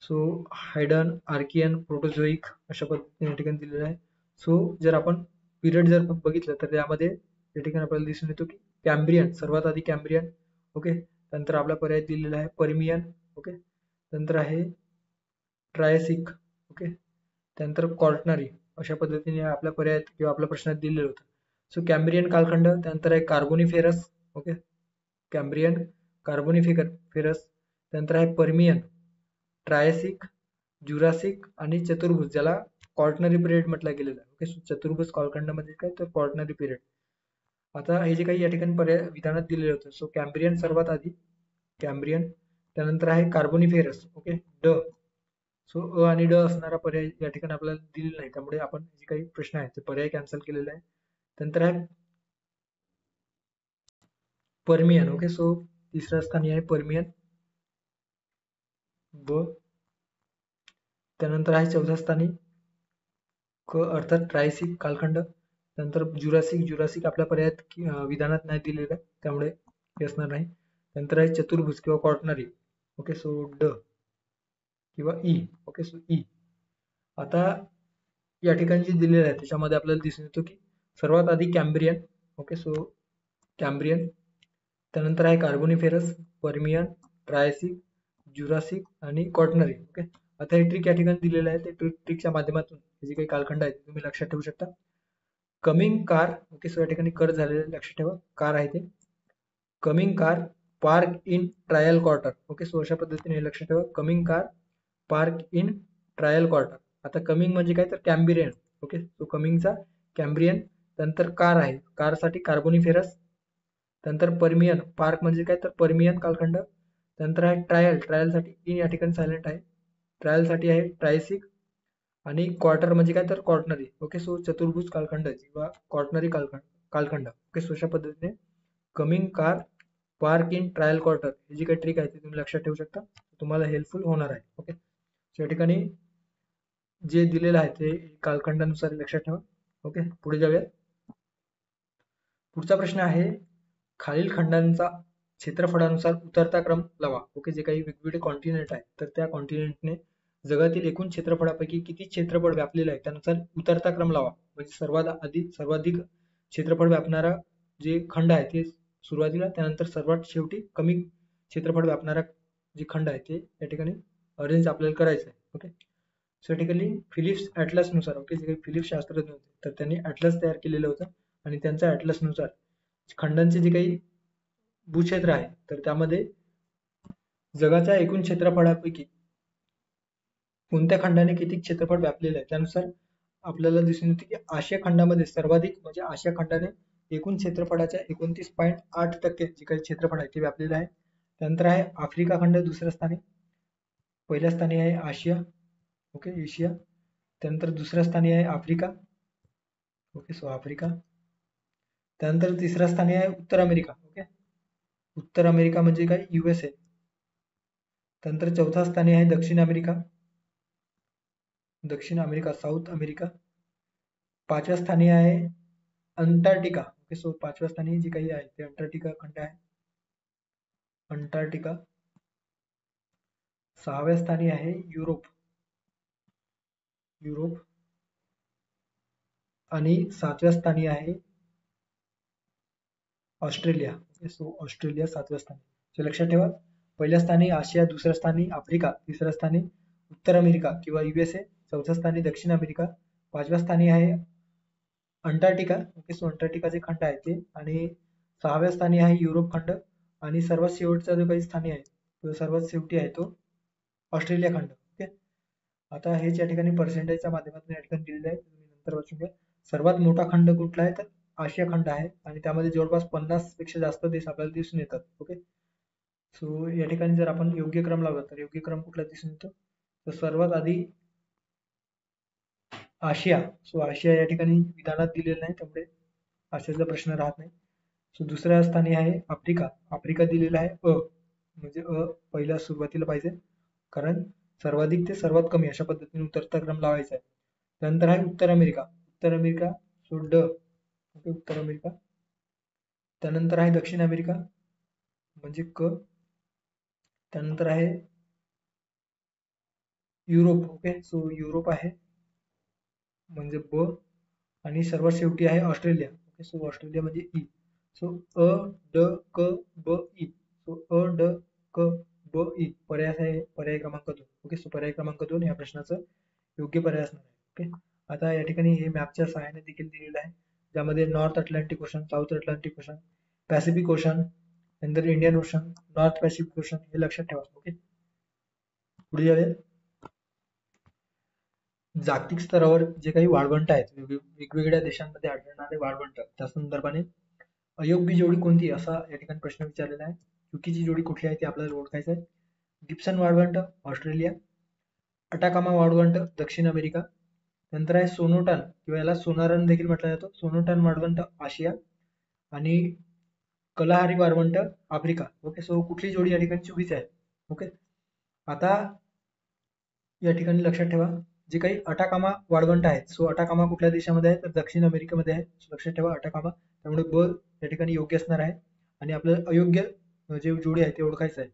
सो हायडन, आर्कियन, प्रोटोझोइक अशा पद्धतीने या ठिकाणी दिलेलं आहे. सो जर आपण पिरियड जर बघितलं तर त्यामध्ये या ठिकाणी आपल्याला दिसून येतो की कॅम्ब्रियन, सर्वात आधी कॅम्ब्रियन. ओके, नंतर आपला पर्याय दिलेला आहे पर्मियन. ओके, नंतर आहे ट्रायसिक. ओके, त्यानंतर क्वाटर्नरी. अशा पद्धतीने आपल्या पर्यायात किंवा आपल्या प्रश्नात दिलेलं होतं. सो कॅम्ब्रियन कालखंड, त्यानंतर आहे कार्बोनिफेरस. ओके, कॅम्ब्रियन, कार्बोनिफेरस, त्यानंतर आहे पर्मियन, ट्रायसिक, ज्युरासिक आणि चतुर्भुज, ज्याला क्वाटर्नरी पिरियड म्हटलं गेलेलं आहे. ओके, चतुर्भुज कालखंडामध्ये काय तर क्वाटर्नरी पिरियड. आता हे जे काही या ठिकाणी पर्याय विधानात दिलेलं होतं, सो कॅम्ब्रियन सर्वात आधी, कॅम्ब्रियन, त्यानंतर आहे कार्बोनिफेरस. ओके, ड. सो अ आणि ड असणारा पर्याय या ठिकाणी आपल्याला दिलेला नाही, त्यामुळे आपण जे काही प्रश्न आहे ते पर्याय कॅन्सल केलेला आहे. त्यानंतर आहे पर्मियन. ओके, सो तिसऱ्या स्थानी आहे पर्मियन, ब. त्यानंतर आहे चौथ्या स्थानी क अर्थात ट्रायसिक कालखंड. नंतर जुरासिक आपल्या पर्यायात विधानात नाही दिलेलं आहे, त्यामुळे हे असणार नाही. नंतर आहे चतुर्भुज किंवा क्वाटर्नरी. ओके, सो ड किंवा ई. Okay, so E. आता या ठिकाणी जे दिलेलं आहे त्याच्यामध्ये आपल्याला दिसून येतो की सर्वात आधी कॅम्ब्रियन. ओके, सो कॅम्ब्रियन, त्यानंतर आहे कार्बोनिफेरस, पर्मियन, ट्रायसिक, ज्युरासिक आणि क्वाटर्नरी. ओके, आता हे ट्रिक या ठिकाणी दिलेलं आहे, ते ट्रिकच्या माध्यमातून जे काही कालखंड आहेत तुम्ही लक्षात ठेवू शकता. Coming car. ओके, सो या ठिकाणी कर झालेलं लक्षात ठेवा, कार आहे ते. Coming car park in trial quarter. Okay, so अशा पद्धतीने हे लक्षात ठेवा, coming car park in trial quarter. आता कमिंग म्हणजे काय तर कॅम्ब्रियन. ओके, सो कमिंगचा कॅम्ब्रियन, त्यानंतर कार आहे, कारसाठी कार्बोनिफेरस, त्यानंतर पर्मियन, पार्क म्हणजे काय तर पर्मियन कालखंड, त्यानंतर आहे ट्रायलसाठी इन या ठिकाणी सायलेंट आहे, ट्रायलसाठी आहे ट्रायसिक, आणि क्वार्टर म्हणजे काय तर क्वाटर्नरी. ओके, सो चतुर्भुज कालखंड किंवा क्वाटर्नरी कालखंड. ओके, सो अशा पद्धतीने coming car park in trial quarter ही जी काही ट्रिक आहे ती तुम्ही लक्षात ठेवू शकता, तुम्हाला हेल्पफुल होणार आहे. ओके, सो या ठिकाणी जे दिलेलं आहे ते कालखंडानुसार लक्षात ठेवा. ओके, पुढे जाऊया. पुढचा प्रश्न आहे, खालील खंडांचा क्षेत्रफळानुसार उतरता क्रम लावा. ओके, जे काही वेगवेगळे कॉन्टिनेंट आहे तर त्या कॉन्टिनेंटने जगातील एकूण क्षेत्रफळापैकी किती क्षेत्रफळ व्यापलेलं आहे त्यानुसार उतरता क्रम लावा. म्हणजे सर्वाधिक क्षेत्रफळ व्यापणारा जे खंड आहे ते सुरुवातीला, त्यानंतर सर्वात शेवटी कमी क्षेत्रफळ व्यापणारा जे खंड आहे ते या ठिकाणी अरेंज आपल्याला करायचं आहे. ओके, सो या ठिकाणी फिलिप्स ॲटलस नुसार, ओके, जे काही फिलिप्स शास्त्रज्ञ होते तर त्यांनी ॲटलस तयार केलेलं होतं आणि त्यांच्या ॲटलस नुसार खंडांचे जे काही भूक्षेत्र आहे तर त्यामध्ये जगाच्या एकूण क्षेत्रफळापैकी कोणत्या खंडाने किती क्षेत्रफळ व्यापलेलं आहे त्यानुसार आपल्याला दिसून येते की आशिया खंडामध्ये सर्वाधिक म्हणजे आशिया खंडाने एकूण क्षेत्रफळाच्या 29.8% जे काही क्षेत्रफळ आहे ते व्यापलेलं आहे. त्यानंतर आहे आफ्रिका खंड दुसऱ्या स्थानी, पहिल्या स्थानी आहे आशिया, ओके, एशिया. त्यानंतर दुसऱ्या स्थानी आहे आफ्रिका, ओके, सो आफ्रिका. त्यानंतर तिसऱ्या स्थानी आहे उत्तर अमेरिका, ओके, उत्तर अमेरिका म्हणजे काय, USA. त्यानंतर चौथ्या स्थानी आहे दक्षिण अमेरिका, दक्षिण अमेरिका, साऊथ अमेरिका. पाचव्या स्थानी आहे अंटार्क्टिका, ओके, सो पाचव्या स्थानी जे काही आहे ते अंटार्क्टिका खंड आहे, अंटार्क्टिका. सहाव्या स्थानी आहे युरोप, युरोप. आणि सातव्या स्थानी आहे ऑस्ट्रेलिया, ओके, सो ऑस्ट्रेलिया सातव्या स्थानी. सो लक्षात ठेवा, पहिल्या स्थानी आशिया, दुसऱ्या स्थानी आफ्रिका, तिसऱ्या स्थानी उत्तर अमेरिका किंवा USA, चौथ्या स्थानी दक्षिण अमेरिका, पाचव्या स्थानी आहे अंटार्क्टिका, ओके, सो अंटार्क्टिका जे खंड आहे ते, आणि सहाव्या स्थानी आहे युरोप खंड, आणि सर्वात शेवटचा जो काही स्थानी आहे तो सर्वात शेवटी आहे तो ऑस्ट्रेलिया खंड, ओके. आता हेच या ठिकाणी पर्सेंटेजच्या माध्यमातून या ठिकाणी दिलेलं आहे, तुम्ही नंतर वाचून घ्या. सर्वात मोठा खंड कुठला आहे तर आशिया खंड आहे, आणि त्यामध्ये जवळपास 50 पेक्षा जास्त देश आपल्याला दिसून येतात, ओके. सो या ठिकाणी जर आपण योग्य क्रम लावला तर योग्य क्रम कुठला दिसून येतो, तर सर्वात आधी आशिया. सो आशिया या ठिकाणी विधानात दिलेलं नाही, त्यामुळे आशियाचा प्रश्न राहत नाही. सो दुसऱ्या स्थानी आहे आफ्रिका, आफ्रिका दिलेला आहे म्हणजे पहिल्या सुरुवातीला पाहिजे, कारण सर्वाधिक ते सर्वात कमी अशा पद्धतीने उतरता क्रम लावायचा आहे. त्यानंतर आहे उत्तर अमेरिका, उत्तर अमेरिका, सो ओके, उत्तर अमेरिका. त्यानंतर आहे दक्षिण अमेरिका म्हणजे त्यानंतर आहे युरोप, ओके, सो युरोप आहे म्हणजे आणि सर्वात शेवटी आहे ऑस्ट्रेलिया, ओके, सो ऑस्ट्रेलिया म्हणजे ई. सो ड क ब ई, सो ड क ब ई पर्याय आहे पर्याय क्रमांक 2, ओके. सो पर्याय क्रमांक 2 या प्रश्नाचं योग्य पर्याय असणार आहे, ओके. आता या ठिकाणी हे मॅपच्या सहाय्याने देखील दिलेलं आहे, ज्यामध्ये North Atlantic Ocean, South Atlantic Ocean, Pacific Ocean, नंतर Indian Ocean, North Pacific Ocean हे लक्षात ठेवा, ओके. पुढे जाऊया. जागतिक स्तरावर जे काही वाळवंट आहेत, वेगवेगळ्या देशांमध्ये आढळणारे वाळवंट, त्या संदर्भाने अयोग्य जोडी कोणती असा या ठिकाणी प्रश्न विचारलेला आहे. चुकीची जोडी कुठली आहे ती आपल्याला ओळखायचं आहे. गिब्सन वाळवंट ऑस्ट्रेलिया, अटाकामा वाळवंट दक्षिण अमेरिका, नंतर आहे सोनोटन किंवा याला सोनारन देखील म्हटलं जातं, सोनोटन वाळवंट आशिया, आणि कलाहारी वाळवंट आफ्रिका, ओके. सो कुठली जोडी या ठिकाणी चुकीची आहे, ओके. आता या ठिकाणी लक्षात ठेवा, जे काही अटाकामा वाळवंट आहेत, सो अटाकामा कुठल्या देशामध्ये आहे तर दक्षिण अमेरिकेमध्ये आहे, लक्षात ठेवा अटाकामा, त्यामुळे ब या ठिकाणी योग्य असणार आहे, आणि आपलं अयोग्य जे जोडी आहे ते ओळखायचं आहे.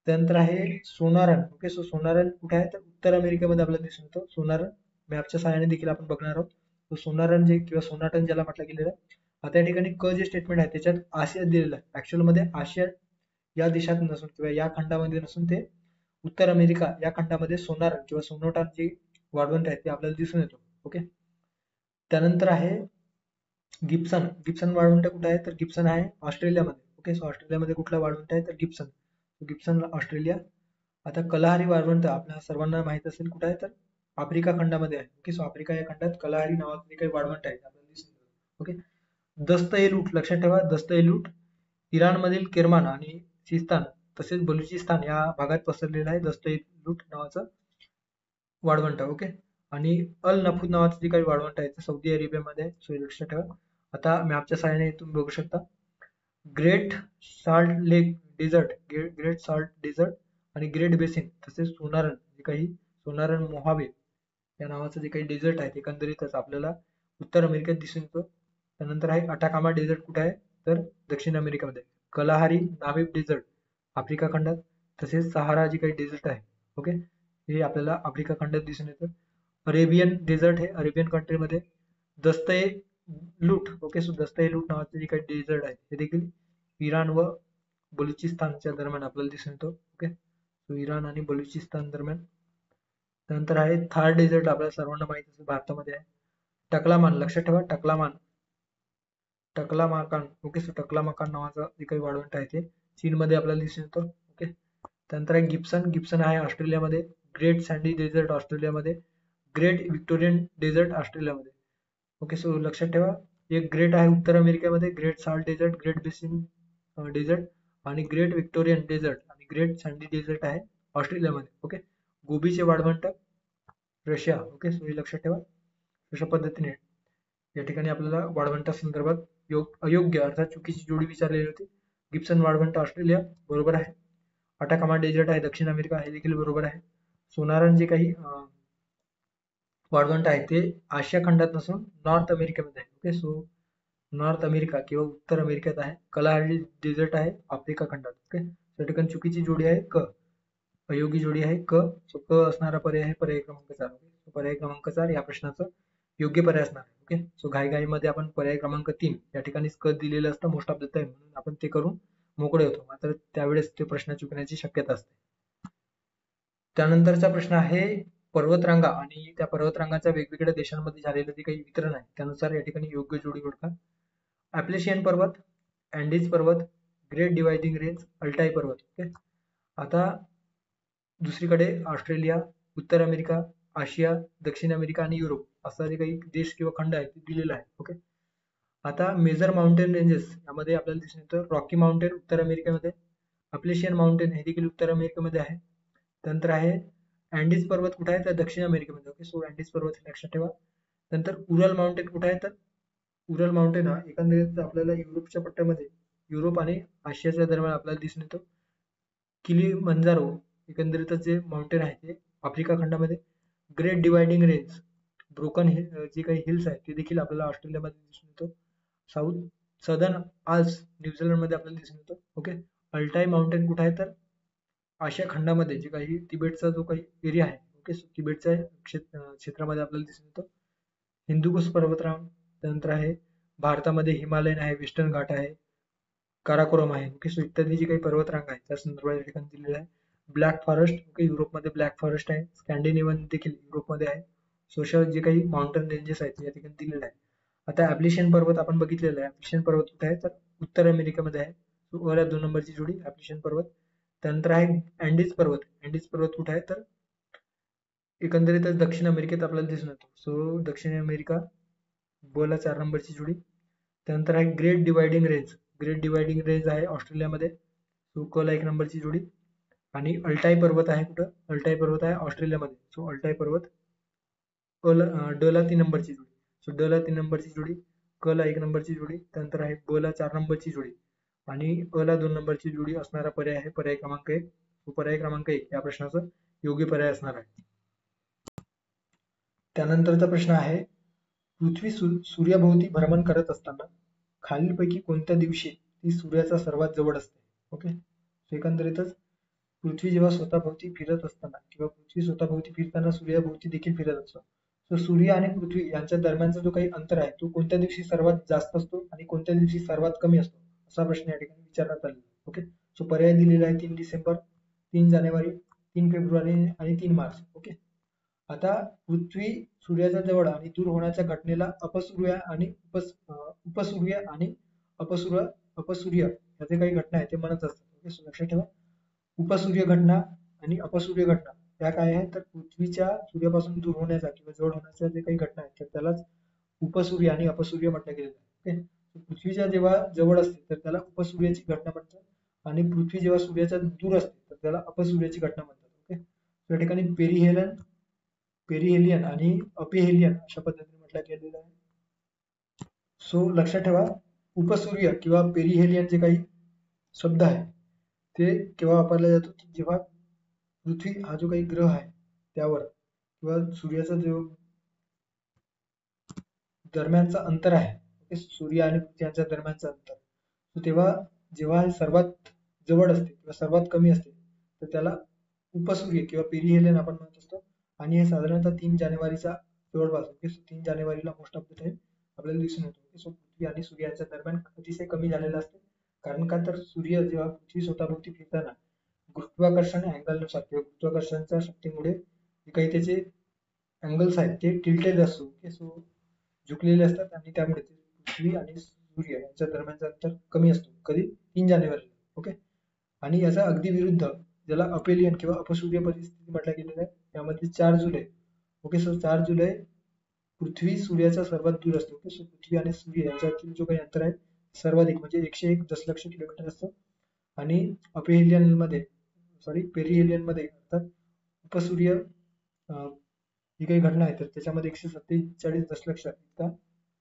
त्यानंतर आहे सोनारन, ओके. सो सोनारन कुठे आहे तर उत्तर अमेरिकेमध्ये आपल्याला दिसून येतो. सोनारन मॅपच्या सहाय्याने देखील आपण बघणार आहोत. तो सोनारन जे किंवा सोनाटन ज्याला म्हटलं गेलेलं आहे. आता या ठिकाणी क जे स्टेटमेंट आहे त्याच्यात आशिया दिलेलं आहे, ऍक्च्युअल मध्ये आशिया या देशात नसून किंवा या खंडामध्ये नसून ते उत्तर अमेरिका या खंडामध्ये सोनार किंवा सोनोटान जे वाळवंट आहे ते आपल्याला दिसून येतो, ओके. त्यानंतर आहे गिब्सन, गिब्सन वाळवंट कुठे आहे तर गिब्सन आहे ऑस्ट्रेलियामध्ये, ओके. सो ऑस्ट्रेलियामध्ये कुठला वाळवंट आहे तर गिब्सन, गिब्सन ऑस्ट्रेलिया. आता कलाहारी वाळवंट आपल्या सर्वांना माहित असेल कुठे आहे तर आफ्रिका खंडामध्ये आहे, ओके. सो आफ्रिका या खंडात कलाहारी नावाचे काही वाळवंट आहे आपल्याला दिसून येतो, ओके. दस्त-ए-लूट लक्षात ठेवा, दस्त-ए-लूट इराणमधील किरमान आणि सिस्तान तसेच बलुचिस्तान या भागात पसरलेलं आहे दस्त-ए-लूट नावाचं वाळवंट, ओके. आणि अल नफूद नावाचं जे काही वाळवंट आहे ते सौदी अरेबियामध्ये आहे, सो लक्षात ठेवा. आता मॅपच्या सहाय्याने तुम्ही बघू शकता, ग्रेट साल्ट लेक डेझर्ट, ग्रेट साल्ट डेझर्ट आणि ग्रेट बेसिन, तसेच सोनारन जे काही सोनारन मोहावे या नावाचं जे काही डेझर्ट आहे एकंदरीतच आपल्याला उत्तर अमेरिकेत दिसून येतो. त्यानंतर आहे अटाकामा डेझर्ट कुठे आहे तर दक्षिण अमेरिकेमध्ये, कलाहारी नावेब डेझर्ट आफ्रिका खंडात, तसेच सहारा जे काही डेझर्ट आहे, ओके, हे आपल्याला आफ्रिका खंडात दिसून येतं. अरेबियन डेझर्ट हे अरेबियन कंट्रीमध्ये, दस्त-ए-लूट, ओके. सो दस्त-ए-लूट नावाचे जे काही डेझर्ट आहे हे देखील इराण व बलुचिस्तानच्या दरम्यान आपल्याला दिसून येतो, ओके. सो इराण आणि बलुचिस्तान दरम्यान. त्यानंतर आहे थार डेझर्ट, आपल्याला सर्वांना माहिती असेल भारतामध्ये आहे. टकलामान लक्षात ठेवा, टकलामान, टकलामाकान, ओके. सो टकलामाकान नावाचं जे काही वाळवंट आहे ते चीनमध्ये आपल्याला दिसून येतो, ओके. त्यानंतर आहे गिब्सन, गिब्सन आहे ऑस्ट्रेलियामध्ये, ग्रेट सँडी डेझर्ट ऑस्ट्रेलियामध्ये, ग्रेट व्हिक्टोरियन डेझर्ट ऑस्ट्रेलियामध्ये, ओके. सो लक्षात ठेवा एक ग्रेट आहे उत्तर अमेरिकेमध्ये, Great Salt Desert, Great Basin Desert आणि ग्रेट विक्टोरियन डेझर्ट आणि ग्रेट सँडी डेझर्ट आहे ऑस्ट्रेलियामध्ये. ओके, गोबीचे वाळवंट रशिया. ओके, सो हे लक्षात ठेवा. अशा पद्धतीने या ठिकाणी आपल्याला वाळवंटासंदर्भात अयोग्य अर्थात चुकीची जोडी विचारलेली होती. गिब्सन वाळवंट ऑस्ट्रेलिया बरोबर आहे. अटाकामा डेझर्ट आहे दक्षिण अमेरिका, हे देखील बरोबर आहे. सोनारण जे काही वाळवंट आहे ते आशिया खंडात नसून नॉर्थ अमेरिकेमध्ये आहे. ओके, सो नॉर्थ अमेरिका किंवा उत्तर अमेरिकेत आहे. कलाहारी डेझर्ट आहे आफ्रिका खंडात. ओके, त्या ठिकाणी चुकीची जोडी आहे क, अयोग्य जोडी आहे क. सो क असणारा पर्याय आहे पर्याय क्रमांक 4. ओके, पर्याय क्रमांक 4 या प्रश्नाचं योग्य पर्याय असणार आहे. ओके, सो घाईघाईमध्ये आपण पर्याय क्रमांक 3 या ठिकाणी क दिलेलं असतं मोस्ट ऑफ द टाइम, म्हणून आपण ते करून मोकळे होतो, मात्र त्यावेळेस ते प्रश्न चुकण्याची शक्यता असते. त्यानंतरचा प्रश्न आहे पर्वतरांगा आणि त्या पर्वतरांगाच्या वेगवेगळ्या देशांमध्ये झालेलं जे काही वितरण आहे त्यानुसार या ठिकाणी योग्य जोडी ओळखा. ॲप्लेशियन पर्वत, अँडीज पर्वत, ग्रेट डिवायडिंग रेंज, अल्टाई पर्वत. ओके, आता दुसरीकडे ऑस्ट्रेलिया, उत्तर अमेरिका, आशिया, दक्षिण अमेरिका आणि युरोप असा जे काही देश किंवा खंड आहे ते दिलेला आहे. ओके, आता मेजर माउंटेन रेंजेस यामध्ये आपल्याला दिसून येतं रॉकी माउंटेन उत्तर अमेरिकेमध्ये, अप्लेशियन माउंटेन हे देखील उत्तर अमेरिकेमध्ये आहे. त्यानंतर आहे अँडीज पर्वत कुठे आहे तर दक्षिण अमेरिकेमध्ये. ओके, सो अँडीज पर्वत लक्षात ठेवा. नंतर उरल माउंटेन कुठे आहे तर उरल माउंटेन हा एकंदरीत आपल्याला युरोपच्या पट्ट्यामध्ये, युरोप आणि आशियाच्या दरम्यान आपल्याला दिसून येतो. किलिमंजारो एकंदरीतच जे माउंटेन आहे ते आफ्रिका खंडामध्ये. ग्रेट डिवायडिंग रेंज ब्रोकन जे काही हिल्स आहेत ते देखील आपल्याला ऑस्ट्रेलियामध्ये दिसून येतो. साऊथ सदर्न आल्प्स न्यूझीलंडमध्ये आपल्याला दिसून येतो. ओके, अल्टाई माउंटेन कुठे आहे तर आशिया खंडामध्ये जे काही तिबेटचा जो काही एरिया आहे. ओके, तिबेटच्या क्षेत्रामध्ये आपल्याला दिसून येतो. हिंदुकुश पर्वतरांग, त्यानंतर आहे भारतामध्ये हिमालयन आहे, वेस्टर्न घाट आहे, काराकोरम आहे. ओके, सो इत्यादी जी काही पर्वतरांग आहे त्या संदर्भात या ठिकाणी दिलेलं आहे. ब्लॅक फॉरेस्ट, ओके, युरोपमध्ये ब्लॅक फॉरेस्ट आहे. स्कॅन्डिनेव्हियन देखील युरोपमध्ये आहे. सोशल जे काही माउंटेन रेंजेस आहेत या ठिकाणी दिलेले आहे. आता ॲप्लिशियन पर्वत आपण बघितलेला आहे. ॲप्लिशियन पर्वत कुठे आहे तर उत्तर अमेरिकेमध्ये आहे. वर 2 नंबरची जोडी ॲप्लिशियन पर्वत. त्यानंतर आहे अँडीज पर्वत. अँडीज पर्वत कुठे आहे तर एकंदरीतच दक्षिण अमेरिकेत आपल्याला दिसून येतो. सो दक्षिण अमेरिका बोला 4 नंबरची जोडी. त्यानंतर आहे great dividing range. Great dividing range आहे ऑस्ट्रेलियामध्ये. सो क ला 1 नंबरची जोडी. आणि अल्टाई पर्वत आहे कुठं, अल्टाई पर्वत आहे ऑस्ट्रेलियामध्ये. सो अल्टाई पर्वत ड ला 3 नंबरची जोडी. सो ड ला 3 नंबरची जोडी, क ला 1 नंबरची जोडी, त्यानंतर आहे ब ला 4 नंबरची जोडी आणि अ ला 2 नंबरची जोडी असणारा पर्याय आहे पर्याय क्रमांक 1. पर्याय क्रमांक 1 या प्रश्नाचं योग्य पर्याय असणार आहे. त्यानंतरचा प्रश्न आहे पृथ्वी सूर्याभोवती भ्रमण करत असताना खालीलपैकी कोणत्या दिवशी ती सूर्याचा सर्वात जवळ असते. ओके, एकंदरीतच पृथ्वी जेव्हा स्वतःभोवती फिरत असताना किंवा पृथ्वी स्वतःभोवती फिरताना सूर्याभोवती देखील फिरत असतो. तर सूर्य आणि पृथ्वी यांच्या दरम्यानचा जो काही अंतर आहे तो कोणत्या दिवशी सर्वात जास्त असतो आणि कोणत्या दिवशी सर्वात कमी असतो असा प्रश्न या ठिकाणी विचारण्यात आलेला. ओके, सो पर्याय दिलेला आहे 3 डिसेंबर, 3 जानेवारी, 3 फेब्रुवारी आणि 3 मार्च. ओके, आता पृथ्वी सूर्याच्या जवळ आणि दूर होण्याच्या घटनेला अपसूर्य आणि उपसूर्य आणि अपसूर्य याचे काही घटना आहे ते म्हणत असतात. ओके, सो लक्षात ठेवा. उपसूर्य घटना आणि अपसूर्य घटना त्या काय आहेत तर पृथ्वीच्या सूर्यापासून दूर होण्याचा किंवा जवळ होण्याच्या जे काही घटना आहेत तर त्यालाच उपसूर्य आणि अपसूर्य म्हटलं गेलेलं आहे. ओके, पृथ्वीच्या जेव्हा जवळ असते तर त्याला उपसूर्याची घटना म्हणतात आणि पृथ्वी जेव्हा सूर्याच्या दूर असते तर त्याला अपसूर्याची घटना म्हणतात. ओके, त्या ठिकाणी पेरिहेलियन आणि अपिहेलियन अशा पद्धतीने म्हटलं गेलेलं आहे. सो लक्षात ठेवा उपसूर्य किंवा पेरिहेलियन जे काही शब्द आहे ते केव्हा वापरला जातो की जेव्हा पृथ्वी हा जो काही ग्रह आहे त्यावर किंवा सूर्याचा जो दरम्यानचा अंतर आहे सूर्य आणि पृथ्वी यांच्या दरम्यानचा अंतर तेव्हा जेव्हा हे सर्वात जवळ असते किंवा सर्वात कमी असते तर त्याला उपसूर्य किंवा पेरिहेलियन आपण म्हणत असतो. आणि हे साधारणतः 3 जानेवारीचा जवळपास 3 जानेवारीला मोस्ट ऑफ द टाइम आपल्याला दिसून येतो. सो पृथ्वी आणि सूर्याच्या दरम्यान अतिशय कमी झालेला असते. कारण का तर सूर्य जेव्हा पृथ्वी स्वतःभोवती फिरताना गुरुत्वाकर्षण अँगलनुसार किंवा गुरुत्वाकर्षणाच्या शक्तीमुळे जे काही त्याचे अँगल्स आहेत ते टिल्टेड असतो. सो झुकलेले असतात आणि त्यामुळे पृथ्वी आणि सूर्य यांच्या दरम्यानचा अंतर कमी असतो. कधी 3 जानेवारीला. ओके, आणि याचा अगदी विरुद्ध ज्याला अपेलियन किंवा अपसूर्य परिस्थिती म्हटलं गेलेलं आहे त्यामध्ये 4 जुलै. ओके, सो 4 जुलै पृथ्वी सूर्याच्या सर्वात दूर असते. ओके, सो पृथ्वी आणि सूर्य यांच्यातील जो काही अंतर आहे सर्वाधिक म्हणजे 101 दशलक्ष किलोमीटर असतं. आणि अपरिहेलियन मध्ये पेरिहेलियन मध्ये अर्थात उपसूर्य ही काही घटना आहे तर त्याच्यामध्ये 147 दशलक्ष इतका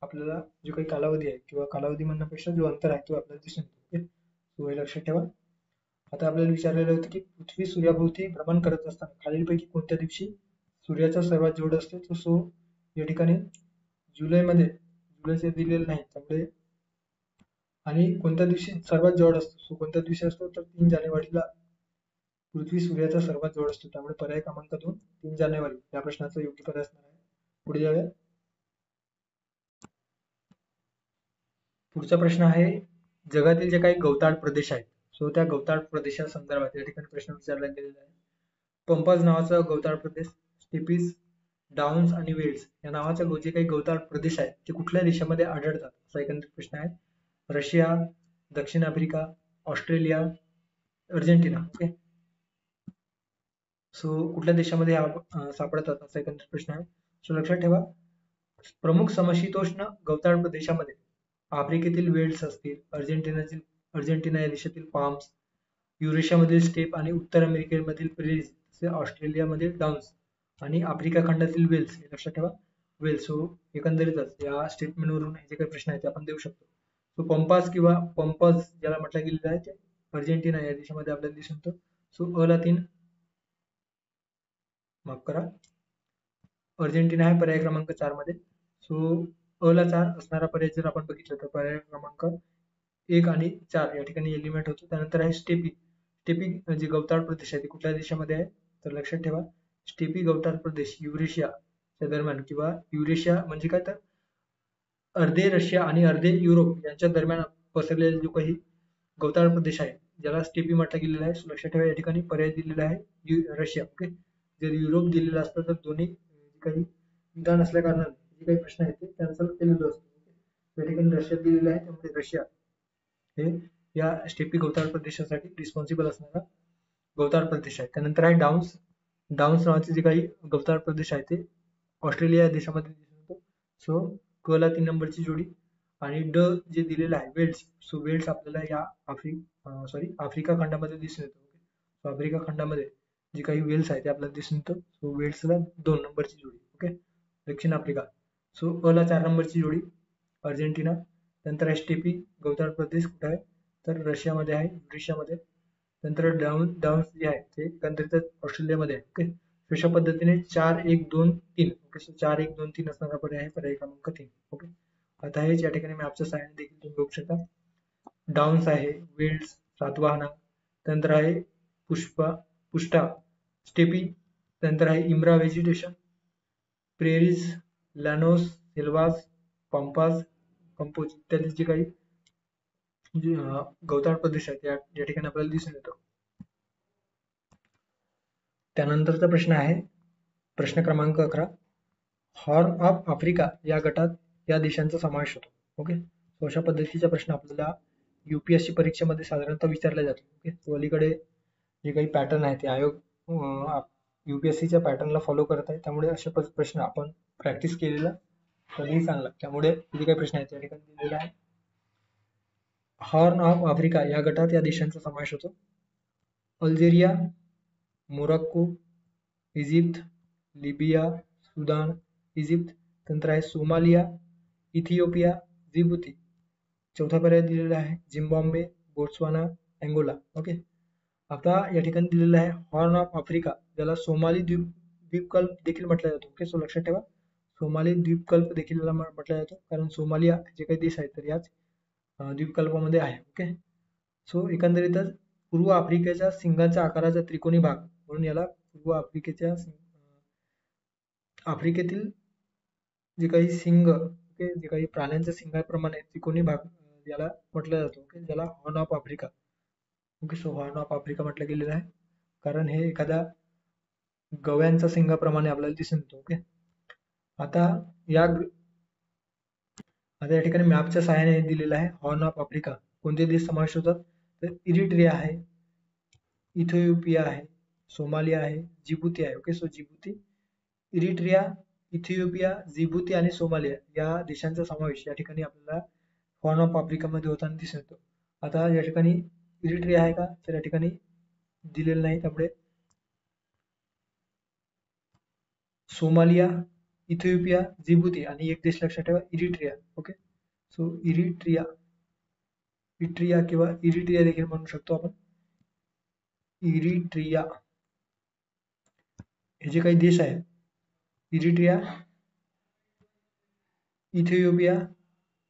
आपल्याला जो काही कालावधी आहे किंवा कालावधी म्हणण्यापेक्षा जो अंतर आहे तो आपल्याला दिसून येतो. ओके, सो हे लक्षात ठेवा. आता आपल्याला विचारलेलं होतं की पृथ्वी सूर्याभोवती भ्रमण करत असताना खालीलपैकी कोणत्या दिवशी सूर्याचा सर्वात जवळ असतो. तो सो या ठिकाणी जुलैचे दिलेलं नाही त्यामुळे, आणि कोणत्या दिवशी सर्वात जवळ असतो, सो कोणत्या दिवशी असतो तर 3 जानेवारीला पृथ्वी सूर्याचा सर्वात जवळ असतो. त्यामुळे पर्याय क्रमांक 2 3 जानेवारी या प्रश्नाचं योग्य पर्याय असणार आहे. पुढे जाऊया. पुढचा प्रश्न आहे जगातील जे काही गवताळ प्रदेश आहेत सो त्या गवताळ प्रदेशासंदर्भात या ठिकाणी प्रश्न विचारला गेलेला आहे. पंपाज नावाचा गवताळ प्रदेश, स्टेपीज, डाउन्स आणि वेल्स या नावाच्या जे काही गवताळ प्रदेश आहेत ते कुठल्या देशामध्ये आढळतात असा एकंदरीत प्रश्न आहे. रशिया, दक्षिण Africa, Australia, Argentina. Okay, so कुठल्या देशामध्ये सापडतात असा एकंदरीत प्रश्न आहे. सो लक्षात ठेवा, प्रमुख समशीतोष्ण गवताळ प्रदेशामध्ये आफ्रिकेतील वेल्स असतील, अर्जेंटिना या देशातील पाम्स, युरेशियामधील स्टेप आणि उत्तर अमेरिकेमधील प्रेरीज, ऑस्ट्रेलियामधील डाउन्स आणि आफ्रिका खंडातील वेल्स. हे लक्षात ठेवा, वेल्स. सो एकंदरीतच या स्टेटमेंटवरून जे काही प्रश्न आहेत ते आपण देऊ शकतो. सो पंपास ज्याला म्हटलं गेलेलं आहे ते अर्जेंटिना या देशामध्ये आपल्याला दिसून येतो. सो माफ करा, अर्जेंटिना आहे पर्याय क्रमांक 4 मध्ये. सो ला 4 असणारा पर्याय जर आपण बघितलं तर पर्याय क्रमांक 1 आणि 4 या ठिकाणी एलिमेंट होतो. त्यानंतर आहे स्टेपी जे गवताळ प्रदेश आहे ते कुठल्या देशामध्ये आहे तर लक्षात ठेवा, स्टेपी गवताळ प्रदेश युरेशियाच्या दरम्यान, किंवा युरेशिया म्हणजे काय तर अर्धे रशिया आणि अर्धे युरोप यांच्या दरम्यान पसरलेला जो काही गवताळ प्रदेश आहे ज्याला स्टेपी म्हटलं गेलेला आहे. लक्षात ठेवा, या ठिकाणी पर्याय दिलेला आहे रशिया. ओके, जर युरोप दिलेला असतं तर दोन्ही काही विधान असल्या कारणाने जे काही प्रश्न आहेत ते कॅन्सल केलेलं असतं. या ठिकाणी रशिया दिलेला आहे त्यामुळे रशिया हे या स्टेपी गवताळ प्रदेशासाठी रिस्पॉन्सिबल असणारा गवताळ प्रदेश आहे. त्यानंतर आहे डाउन्स नावाचे जे काही गवताळ प्रदेश आहे ते ऑस्ट्रेलिया या देशामध्ये दिसून येतो. सो क ला 3 नंबरची जोडी. आणि ड जे दिलेलं आहे वेल्स, सो वेल्स आपल्याला या आफ्रिका खंडामध्ये दिसून येतो. सो आफ्रिका खंडामध्ये जे काही वेल्स आहे ते आपल्याला दिसून येतो. सो वेल्सला 2 नंबरची जोडी. ओके, दक्षिण आफ्रिका. सो अ ला 4 नंबरची जोडी अर्जेंटिना. नंतर आहे स्टेपी गवताळ प्रदेश कुठे आहे तर रशियामध्ये आहे, युरेशियामध्ये. नंतर डाउन्स जे आहे ते एकंदरीत ऑस्ट्रेलियामध्ये आहे. ओके, अशा पद्धतीने 4 1 2 3. ओके, सो 4 1 2 3 असणारा पर्याय आहे पर्याय क्रमांक 3. ओके, आता हेच या ठिकाणी मॅपच्या सहाय्याने देखील तुम्ही बघू शकता. डाउन्स आहे, वेल्स, सातवाहना, त्यानंतर आहे पुष्टा, स्टेपी, त्यानंतर आहे इम्रा vegetation, prairies, लॅनोस, Silvassa, pampas, compose इत्यादी जे काही गवताळ प्रदेश आहेत या ठिकाणी आपल्याला दिसून येतो. त्यानंतरचा प्रश्न आहे प्रश्न क्रमांक 11. हॉर्न ऑफ आफ्रिका या गटात या देशांचा समावेश होतो. ओके, सो अशा पद्धतीचा प्रश्न आपल्याला UPSC परीक्षेमध्ये साधारणतः विचारला जातो. ओके, सो अलीकडे जे काही पॅटर्न आहे ते आयोग UPSCच्या पॅटर्नला फॉलो करत आहे, त्यामुळे असे प्रश्न आपण प्रॅक्टिस केलेला कधीही चांगला. त्यामुळे जे काही प्रश्न आहेत त्या ठिकाणी दिलेला आहे. हॉर्न ऑफ आफ्रिका या गटात या देशांचा समावेश होतो. Algeria, Morocco, Egypt, Libya, Sudan, Egypt. नंतर आहे सोमालिया, इथिओपिया, जिबुती. चौथा पर्याय दिलेला आहे झिम्बाब्वे, बोत्सवाना, अँगोला. ओके, आता या ठिकाणी दिलेलं आहे हॉर्न ऑफ आफ्रिका, ज्याला सोमाली द्वीपकल्प देखील म्हटलं जातो. ओके, सो लक्षात ठेवा, सोमाली द्वीपकल्प देखील म्हटलं जातो कारण सोमालिया जे काही देश आहेत तर याच द्वीपकल्पामध्ये आहे. ओके, सो एकंदरीतच पूर्व आफ्रिकेच्या सिंगाच्या आकाराचा त्रिकोणी भाग म्हणून याला पूर्व आफ्रिकेतील जे काही सिंग, ओके, जे काही प्राण्यांच्या सिंगाप्रमाणे त्रिकोणी भाग याला म्हटलं जातं. ओके, ज्याला horn of Africa. Okay, so horn of Africa म्हटलं गेलेलं आहे कारण हे एखाद्या गव्यांच्या सिंगाप्रमाणे आपल्याला दिसून येतो. ओके, आता या ठिकाणी मॅपच्या सहाय्याने दिलेलं आहे हॉर्न ऑफ आफ्रिका कोणते देश समावेश होतात तर इरिट्रिया आहे, इथिओपिया आहे, सोमालिया आहे, जिबुती आहे. ओके, सो जिबुती, इरिट्रिया, इथिओपिया, जिबुती आणि सोमालिया या देशांचा समावेश या ठिकाणी आपल्याला हॉर्न ऑफ आफ्रिकामध्ये होताना दिसून येतो. आता या ठिकाणी इरिट्रिया आहे का, तर या ठिकाणी दिलेलं नाही, त्यामुळे सोमालिया, इथिओपिया, जिबुती आणि एक देश लक्षात ठेवा इरिट्रिया. ओके, सो इरिट्रिया किंवा इरिट्रिया देखील म्हणू शकतो आपण. इरिट्रिया हे जे काही देश आहेत, इरिट्रिया, इथिओपिया,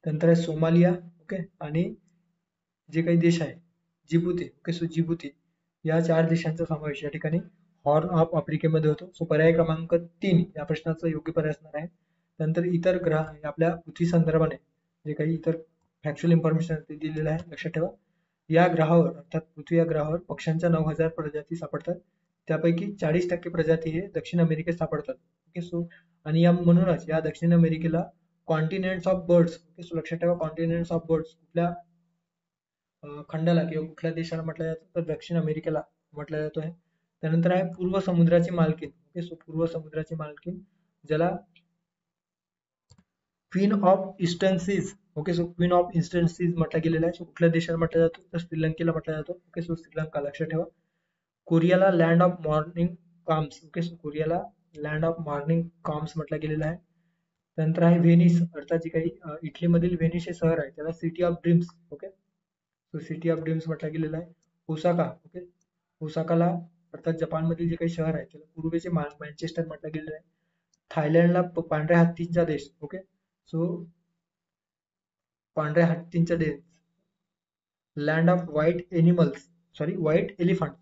त्यानंतर आहे सोमालिया, ओके, आणि जे काही देश आहे जिबुती. ओके, सो जिबुती या 4 देशांचा समावेश या ठिकाणी हॉर्न ऑफ आफ्रिकेमध्ये होतो. सो पर्याय क्रमांक 3 या प्रश्नाचं योग्य पर्याय असणार आहे. त्यानंतर इतर ग्रह आपल्या पृथ्वी संदर्भाने जे काही इतर फॅक्च्युअल इन्फॉर्मेशन ते दिलेलं आहे, लक्षात ठेवा. या ग्रहावर अर्थात पृथ्वी या ग्रहावर पक्ष्यांच्या 9,000 प्रजाती सापडतात. त्यापैकी 40% प्रजाती हे दक्षिण अमेरिकेत सापडतात. ओके, सो आणि या म्हणूनच या दक्षिण अमेरिकेला continents of birds. Okay, so लक्षात ठेवा कॉन्टिनेंट्स ऑफ बर्ड्स कुठल्या खंडाला किंवा कुठल्या देशाला म्हटलं जातं, तर दक्षिण अमेरिकेला म्हटलं जातो आहे. त्यानंतर आहे पूर्व समुद्राची मालकीन. ओके, सो पूर्व समुद्राची मालकीन ज्याला Queen of Eastern Seas. Okay, so Queen of Eastern Seas म्हटलं गेलेलं आहे. सो कुठल्या देशाला म्हटलं जातो, तर श्रीलंकेला म्हटलं जातो. ओके, सो श्रीलंका लक्षात ठेवा. कोरियाला land of morning calms. Okay, so कोरियाला लँड ऑफ मॉर्निंग काम्स म्हटलं गेलेलं आहे. त्यानंतर आहे व्हेनिस, अर्थात जी काही इटलीमधील व्हेनिस हे शहर आहे त्याला city of dreams. Okay, so city of dreams म्हटलं गेलेलं आहे. ओसाका. ओके, ओसाकाला अर्थात जपानमधील जे काही शहर आहे त्याला पूर्वेचे मँचेस्टर म्हटलं गेलेलं आहे. थायलंडला पांढऱ्या हत्तींचा देश. ओके, सो पांढऱ्या हत्तींचा देश, land off white animals, sorry white elephant,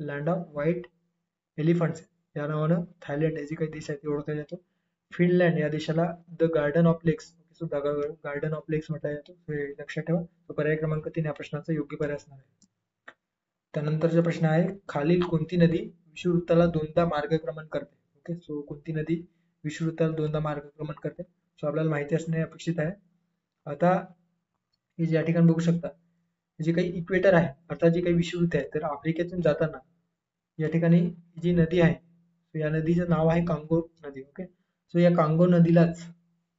land off white elephants या नावानं थायलंड हे जे काही देश आहे ते ओळखला जातो. फिनलँड या देशाला द गार्डन ऑफ लेक्स. सुद्धा गार्डन ऑफ लेक्स म्हटलं जातो, हे लक्षात ठेवा. तो पर्याय क्रमांक 3 या प्रश्नाचा योग्य पर्याय असणार आहे. त्यानंतरचा प्रश्न आहे खालील कोणती नदी विषुववृत्ताला दोनदा मार्गक्रमण करते. ओके, सो कोणती नदी विषुववृत्ताला दोनदा मार्गक्रमण करते, सो आपल्याला माहिती असणे अपेक्षित आहे. आता हे जे या ठिकाणी बघू शकता जे काही इक्वेटर आहे अर्थात जे काही विषुववृत्त आहे, तर आफ्रिकेतून जाताना या ठिकाणी जी नदी आहे या नदीचं नाव आहे कांगो नदी. ओके, सो या कांगो नदीलाच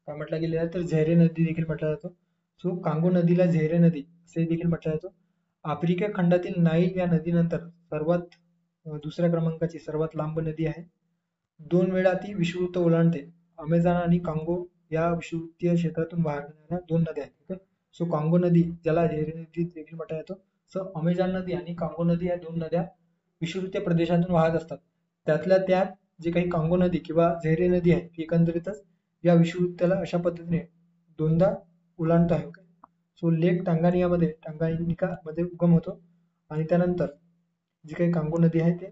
काय म्हटलं गेलेलं आहे, तर झेरे नदी देखील म्हटलं जातो. सो कांगो नदीला झेरे नदी असे देखील म्हटलं जातो. आफ्रिका खंडातील नाईल या नदीनंतर सर्वात दुसऱ्या क्रमांकाची सर्वात लांब नदी आहे. 2 वेळा ती विषुववृत्त ओलांडते. अमेझॉन आणि कांगो या विषुववृत्तीय क्षेत्रातून वाहणाऱ्या 2 नद्या आहेत. ओके, सो कांगो नदी ज्याला झेरे नदी देखील म्हटलं जातो. सो अमेझॉन नदी आणि कांगो नदी या 2 नद्या विषुववृत्तीय प्रदेशातून वाहत असतात. त्यातल्या त्यात जे काही कांगो नदी किंवा झेरे नदी आहे ती एकंदरीतच या विषुववृत्ताला अशा पद्धतीने दोनदा ओलांडतो आहे. ओके, सो लेक टांगानिका मध्ये उगम होतो आणि त्यानंतर जी काही कांगो नदी आहे ते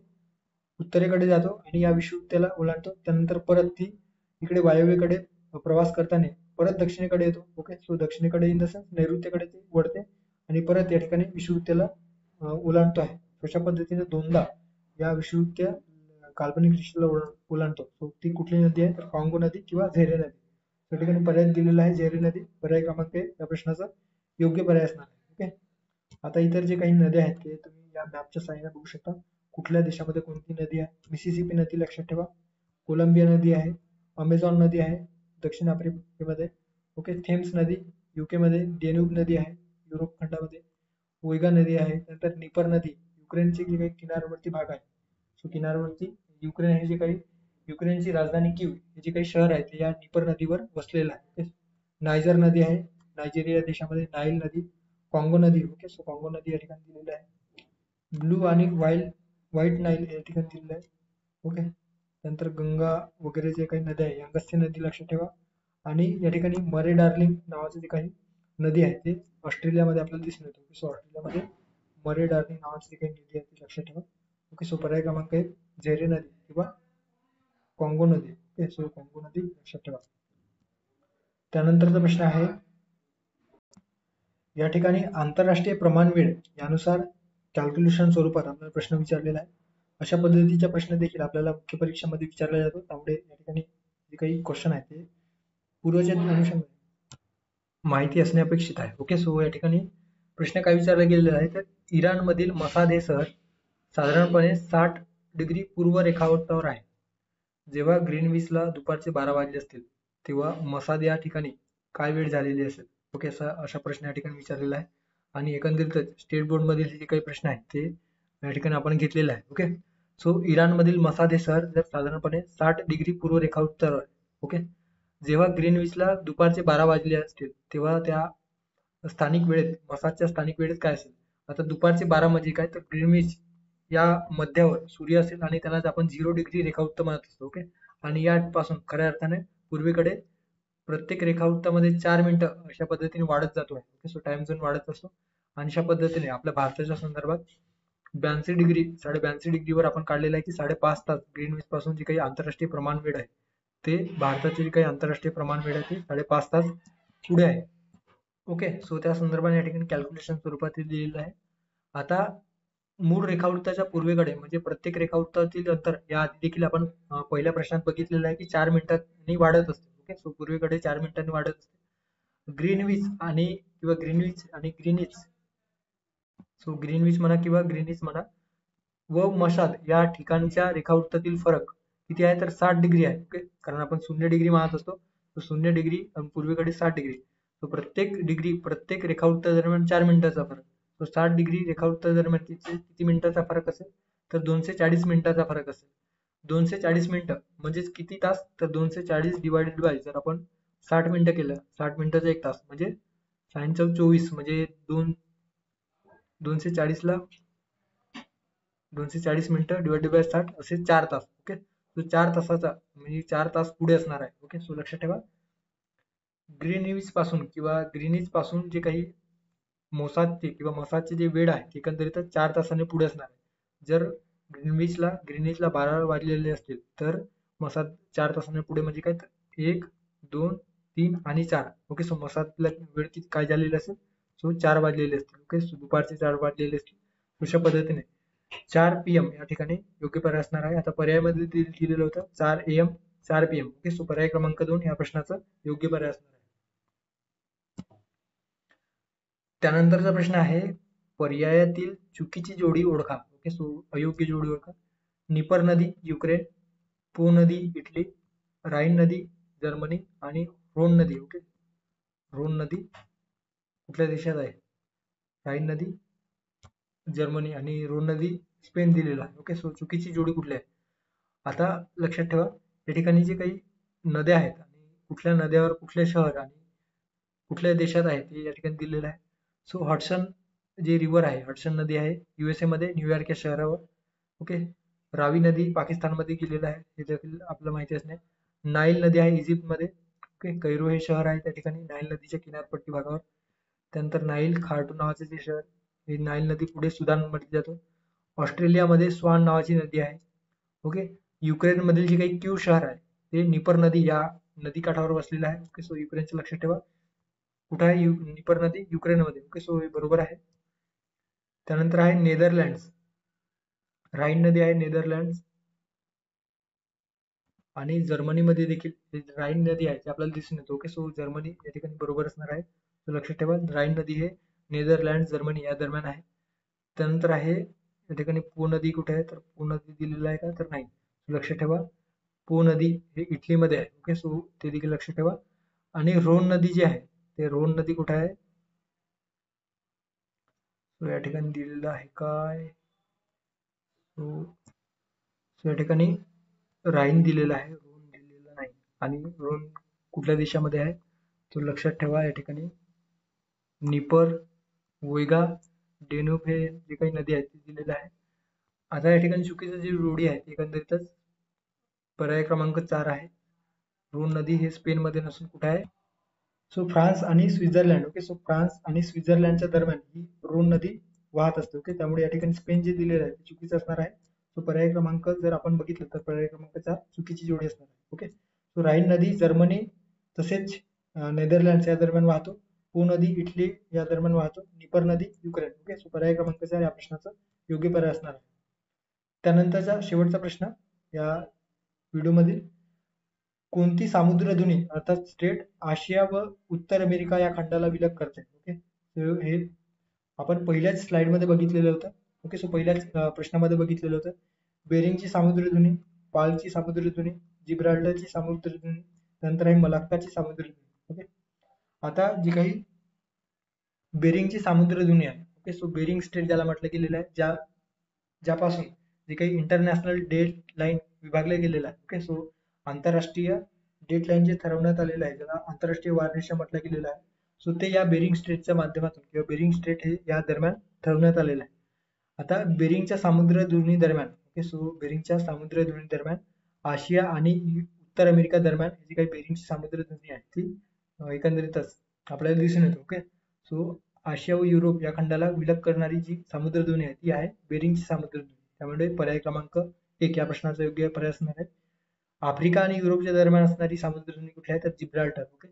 उत्तरेकडे जातो आणि या विषुववृत्ताला ओलांडतो. त्यानंतर परत ती इकडे वायव्येकडे प्रवास करताना परत दक्षिणेकडे येतो. ओके, सो दक्षिणेकडे इन द सेन्स नैऋत्येकडे ती वळते आणि परत या ठिकाणी विषुववृत्ताला ओलांडतो आहे. अशा पद्धतीने दोनदा या विषुववृत्तीय काल्पनिक रेषेला ओलांडतो. सो ती कुठली नदी आहे, तर कांगो नदी किंवा झेरे नदी. त्या ठिकाणी पर्याय दिलेला आहे झेरे नदी. पर्याय क्रमांक या प्रश्नाचा योग्य पर्याय असणार आहे. ओके, आता इतर जे काही नद्या आहेत ते तुम्ही या मॅपच्या सहाय्याने बघू शकता. कुठल्या देशामध्ये कोणती नदी आहे. मिसिसिपी नदी लक्षात ठेवा, कोलंबिया नदी आहे, अमेझॉन नदी आहे दक्षिण आफ्रिकेमध्ये. ओके, थेम्स नदी युके मध्ये, डेन्यूब नदी आहे युरोप खंडामध्ये, वोल्गा नदी आहे, नंतर निपर नदी युक्रेनचे जे काही किनारवर्ती भाग आहे. सो किनारवर्ती युक्रेन हे जे काही युक्रेनची राजधानी कीव हे जे काही शहर आहे ते या निपर नदीवर वसलेलं आहे. नायजर नदी आहे नायजेरिया देशामध्ये, नाईल नदी, कांगो नदी. ओके, सो कांगो नदी या ठिकाणी दिलेली आहे. ब्लू आणि व्हाईट नाईल या ठिकाणी दिलेलं आहे. ओके, नंतर गंगा वगैरे जे काही नद्या आहे अंगस्ती नदी लक्षात ठेवा. आणि या ठिकाणी मरे डार्लिंग नावाचे जे काही नदी आहे ते ऑस्ट्रेलियामध्ये आपल्याला दिसून येतो. सो ऑस्ट्रेलियामध्ये मरे डार्लिंग नावाची जी काही नदी आहे ती लक्षात ठेवा. ओके, सो पर्याय क्रमांक 1 झेरे नदी किंवा कांगो नदी. ओके, सो कांगो नदी लक्षात ठेवा. त्यानंतरचा प्रश्न आहे या ठिकाणी आंतरराष्ट्रीय प्रमाण वेळ यानुसार कॅल्क्युलेशन स्वरूपात आपल्याला प्रश्न विचारलेला आहे. अशा पद्धतीचा प्रश्न देखील आपल्याला मुख्य परीक्षेमध्ये विचारला जातो. त्यामुळे या ठिकाणी जे काही क्वेश्चन आहे ते पूर्वच्या अनुषंगाने माहिती असणे अपेक्षित आहे. ओके, सो या ठिकाणी प्रश्न काय विचारला गेलेला आहे, तर इराणमधील मसाद हे शहर साधारणपणे 60 डिग्री पूर्व रेखावृत्तावर आहे. जेव्हा ग्रीनविचला दुपारचे 12 वाजले असतील तेव्हा मसाद या ठिकाणी काय वेळ झालेली असेल. ओके, अशा प्रश्न या ठिकाणी विचारलेला आहे आणि एकंदरीतच स्टेट बोर्ड मधील जे काही प्रश्न आहेत ते या ठिकाणी आपण घेतलेले आहे. ओके, सो इराणमधील मसाद हे शहर जर साधारणपणे 60 डिग्री पूर्व रेखावृत्तावर आहे. ओके, जेव्हा ग्रीनविचला दुपारचे 12 वाजले असतील तेव्हा त्या स्थानिक वेळेत मसादच्या स्थानिक वेळेत काय असेल. आता दुपारचे 12 म्हणजे काय, तर ग्रीनविच या मध्यावर सूर्य असेल आणि त्यालाच आपण 0 डिग्री रेखावृत्त म्हणत असतो. ओके, आणि यापासून खऱ्या अर्थाने पूर्वेकडे प्रत्येक रेखावृत्तामध्ये 4 मिनिटं अशा पद्धतीने वाढत जातो आहे. ओके, सो टाइम झोन वाढत असतो आणि अशा पद्धतीने आपल्या भारताच्या संदर्भात 82 डिग्रीवर आपण काढलेलं आहे की 5.5 तास ग्रीनविच पासून जी काही आंतरराष्ट्रीय प्रमाण वेळ आहे ते भारताचे जे काही आंतरराष्ट्रीय प्रमाण वेळ आहे ते 5.5 तास पुढे आहे. ओके, सो त्या संदर्भाने या ठिकाणी कॅल्क्युलेशन स्वरूपात दिलेलं आहे. आता मूळ रेखावृत्ताच्या पूर्वेकडे म्हणजे प्रत्येक रेखावृत्तातील अंतर या आधी देखील आपण पहिल्या प्रश्नात बघितलेलं आहे की 4 मिनिटांनी वाढत असते. ओके, सो पूर्वेकडे 4 मिनिटांनी वाढत असते. ग्रीनविच आणि ग्रीनिच, सो ग्रीनविच म्हणा किंवा ग्रीनिच म्हणा व मशाद या ठिकाणच्या रेखावृत्तातील फरक किती आहे, तर 60 डिग्री आहे. ओके, कारण आपण 0 डिग्री मानत असतो, तर 0 डिग्री पूर्वेकडे 60 डिग्री, तो प्रत्येक रेखावृत्त दरम्यान 4 मिनिटाचा फरक. तो 60 डिग्री रेखावृत्त दरम्यान किती मिनिटाचा फरक असेल, तर 240 मिनिटाचा फरक असेल. 240 मिनिटं म्हणजेच किती तास, तर 240 डिवायडेड बाय जर आपण 60 मिनिटं केलं, 60 मिनिटाचा 1 तास म्हणजे 24 म्हणजे 240 ला 240 मिनिटं डिवायडेड बाय 60 असे 4 तास. ओके, तो 4 तासाचा म्हणजे 4 तास पुढे असणार आहे. ओके, सो लक्षात ठेवा ग्रीनविच पासून किंवा ग्रीनिच पासून जे काही मसादचे जे वेळ आहे ते एकंदरीतच 4 तासाने पुढे असणार आहे. जर ग्रीनविचला 12 वाजलेले असतील तर मसाद 4 तासाने पुढे म्हणजे काय, 1, 2, 3 आणि 4. ओके, सो मसादला वेळ किती काय झालेली असेल, सो 4 वाजलेले असतील. ओके, सो दुपारचे 4 वाजलेले असतील. अशा पद्धतीने 4 PM या ठिकाणी योग्य पर्याय असणार आहे. आता पर्यायामध्ये दिलेलं होतं 4 AM 4 PM. ओके, सो पर्याय क्रमांक 2 या प्रश्नाचा योग्य पर्याय असणार आहे. त्यानंतरचा प्रश्न आहे पर्यायातील चुकीची जोडी ओळखा. ओके, सो अयोग्य जोडी ओळखा. निपर नदी युक्रेन, पो नदी इटली, राईन नदी जर्मनी आणि रोन नदी. ओके, रोन नदी कुठल्या देशात आहे, राईन नदी जर्मनी आणि रोन नदी स्पेन दिलेला आहे. ओके, सो चुकीची जोडी कुठली आहे. आता लक्षात ठेवा या ठिकाणी जे काही नद्या आहेत आणि कुठल्या नद्यावर कुठले शहर आणि कुठल्या देशात आहे ते या ठिकाणी दिलेलं आहे. सो हडसन जे रिव्हर आहे, हडसन नदी आहे USA मध्ये न्यूयॉर्क या शहरावर. ओके, रावी नदी पाकिस्तानमध्ये गेलेलं आहे, हे देखील आपल्याला माहिती असणे. नाईल नदी आहे इजिप्तमध्ये. ओके, कैरो हे शहर आहे त्या ठिकाणी नाईल नदीच्या किनारपट्टी भागावर. त्यानंतर नाईल खार्टूम नावाचे जे शहर, हे नाईल नदी पुढे सुदानमध्ये जातो. ऑस्ट्रेलियामध्ये स्वान नावाची नदी आहे. ओके, युक्रेन मधील जे काही क्यू शहर आहे ते निपर नदी या नदी काठावर वसलेलं आहे. ओके, सो युक्रेनचं लक्षात ठेवा कुठं आहे निपर नदी, युक्रेनमध्ये. ओके, सो हे बरोबर आहे. त्यानंतर आहे नेदरलँड्स, राईन नदी आहे नेदरलँड आणि जर्मनीमध्ये देखील राईन नदी आहे ते आपल्याला दिसून येतो. ओके, सो जर्मनी या ठिकाणी बरोबर असणार आहे. तो लक्षात ठेवा राईन नदी हे नेदरलँड जर्मनी या दरम्यान आहे. त्यानंतर आहे या ठिकाणी पो नदी कुठे आहे, तर पो नदी दिलेलं आहे का, तर नाही. लक्षात ठेवा पो नदी हे इटलीमध्ये आहे. ओके, सो ते देखील लक्षात ठेवा. आणि रोन नदी जी आहे ते रोन नदी कुठे आहे, सो या ठिकाणी दिलेलं आहे काय, सो या ठिकाणी राईन दिलेला आहे, रोन दिलेला नाही. आणि रोन कुठल्या देशामध्ये आहे, तो लक्षात ठेवा या ठिकाणी निपर, वोयगा, डेन्यूब हे जे काही नदी आहेत ते दिलेलं आहे. आता या ठिकाणी चुकीचं जी जोडी आहे ती एकंदरीतच पर्याय क्रमांक 4 आहे. रोन नदी हे स्पेनमध्ये नसून कुठे आहे, सो फ्रान्स आणि स्वित्झर्लंड. ओके, सो फ्रान्स आणि स्वित्झर्लंडच्या दरम्यान ही रोन नदी वाहत असते. ओके, त्यामुळे या ठिकाणी स्पेन जे दिलेलं आहे ते चुकीचं असणार आहे. सो पर्याय क्रमांक जर आपण बघितलं तर पर्याय क्रमांक 4 चुकीची जोडी असणार आहे. ओके, सो राईन नदी जर्मनी तसेच नेदरलँड्स या दरम्यान वाहतो. पो नदी इटली या दरम्यान वाहतो. निपर नदी युक्रेन. ओके, सो पर्याय क्रमांक 4 या प्रश्नाचा योग्य पर्याय असणार आहे. त्यानंतरचा शेवटचा प्रश्न या व्हिडिओमधील, कोणती सामुद्रधुनी अर्थात स्टेट आशिया व उत्तर अमेरिका या खंडाला विलग करते. ओके, हे आपण पहिल्याच स्लाइड मध्ये बघितलेलं होतं. ओके, सो पहिल्याच प्रश्नामध्ये बघितलेलं होतं. बेरिंगची सामुद्रधुनी, पालची सामुद्रधुनी, जिब्राल्टरची सामुद्रधुनी, त्यानंतर आहे मलाक्काची सामुद्रधुनी. ओके, आता जी काही बेरिंगची सामुद्रधुनी आहे, ओके, सो बेरिंग स्ट्रेट ज्याला म्हटलं गेलेलं आहे, ज्यापासून जे काही इंटरनॅशनल डेट लाईन विभागले गेलेलं आहे. ओके, सो आंतरराष्ट्रीय डेट लाईन जे ठरवण्यात आलेलं आहे, ज्याला आंतरराष्ट्रीय वाररेषा म्हटलं गेलेलं आहे, सो ते या बेरिंग स्ट्रेटच्या माध्यमातून किंवा बेरिंग स्ट्रेट हे या दरम्यान ठरवण्यात आलेलं आहे. आता बेरिंगच्या सामुद्रधुनी दरम्यान, ओके, सो बेरिंगच्या सामुद्रधुनी दरम्यान आशिया आणि उत्तर अमेरिका दरम्यान जी काही बेरिंगची सामुद्रधुनी आहे ती एकंदरीतच आपल्याला दिसून येतो. ओके, सो आशिया व युरोप या खंडाला विलग करणारी जी सामुद्रधुनी आहे ती आहे बेरिंगची सामुद्रधुनी. त्यामुळे पर्याय क्रमांक 1 या प्रश्नाचा योग्य पर्याय असणार आहे. आफ्रिका आणि युरोपच्या दरम्यान असणारी सामुद्रधुनी कुठली आहे तर जिब्राल्टर. ओके,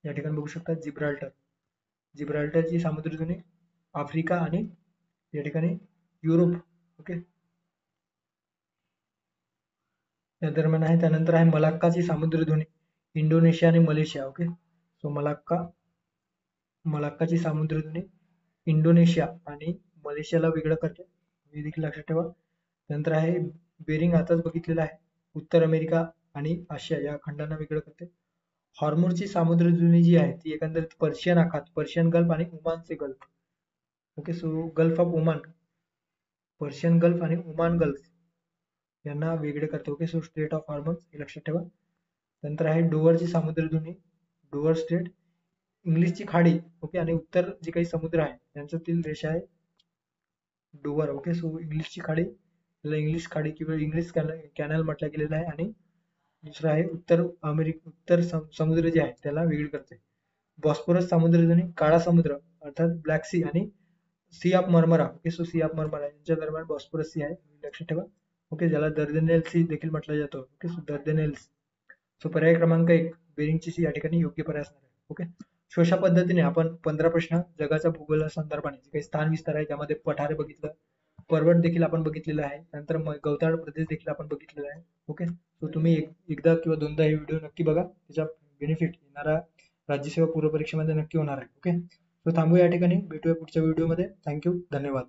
या ठिकाणी बघू शकता जिब्राल्टरची सामुद्रधुनी आफ्रिका आणि या ठिकाणी युरोप, ओके, या दरम्यान आहे. त्यानंतर आहे मलाक्काची सामुद्रधुनी इंडोनेशिया आणि मलेशिया. ओके, सो मलाक्काची सामुद्रधुनी इंडोनेशिया आणि मलेशियाला वेगळं करते, हे देखील लक्षात ठेवा. त्यानंतर आहे बेरिंग, आताच बघितलेलं आहे, उत्तर अमेरिका आणि आशिया या खंडांना वेगळं करते. हॉर्मुझची सामुद्रधुनी जी आहे ती एकंदरीत पर्शियन आखात, पर्शियन गल्फ आणि ओमानचे gulf. Okay, so gulf of Oman, Persian gulf आणि ओमान गल्फ यांना वेगळे करते. Okay, so strait of Hormuz हे लक्षात ठेवा. नंतर आहे डोव्हरची सामुद्रधुनी, डोव्हर स्ट्रेट, इंग्लिशची खाडी, ओके, आणि उत्तर जे काही समुद्र आहे त्यांच्यातील रेषा आहे डोव्हर. ओके, सो इंग्लिशची खाडी, त्याला इंग्लिश खाडी किंवा इंग्लिश कॅनल म्हटलं गेलेलं आहे. आणि दुसरं आहे उत्तर समुद्र जे आहे त्याला वेगळी करते. बॉस्फोरस सामुद्रधुनी काळा समुद्र अर्थात ब्लॅक सी आणि sea of Marmara. Okay, so sea of Marmara यांच्या दरम्यान बॉस्फोरस सी आहे, लक्षात ठेवा. ओके, ज्याला दर्देनेल सी देखील म्हटलं जातं. Okay, so दर्देनेल्स. सो पर्याय क्रमांक 1 बेरिंगची सी या ठिकाणी योग्य पर्याय असणार आहे. ओके, सो अशा पद्धतीने आपण 15 प्रश्न जगाच्या भूगोला संदर्भाने जे काही स्थान विस्तार आहे त्यामध्ये पठारे बघितलं, पर्वत देखील आपण बघितलेलं आहे, त्यानंतर गवताळ प्रदेश देखील आपण बघितलेला आहे. ओके, सो तुम्ही एकदा किंवा दोनदा हे व्हिडिओ नक्की बघा, त्याचा बेनिफिट येणारा राज्यसेवा पूर्व परीक्षेमध्ये नक्की होणार आहे. ओके, सो थांबू या ठिकाणी, भेटूया पुढच्या व्हिडिओमध्ये. थँक्यू, धन्यवाद.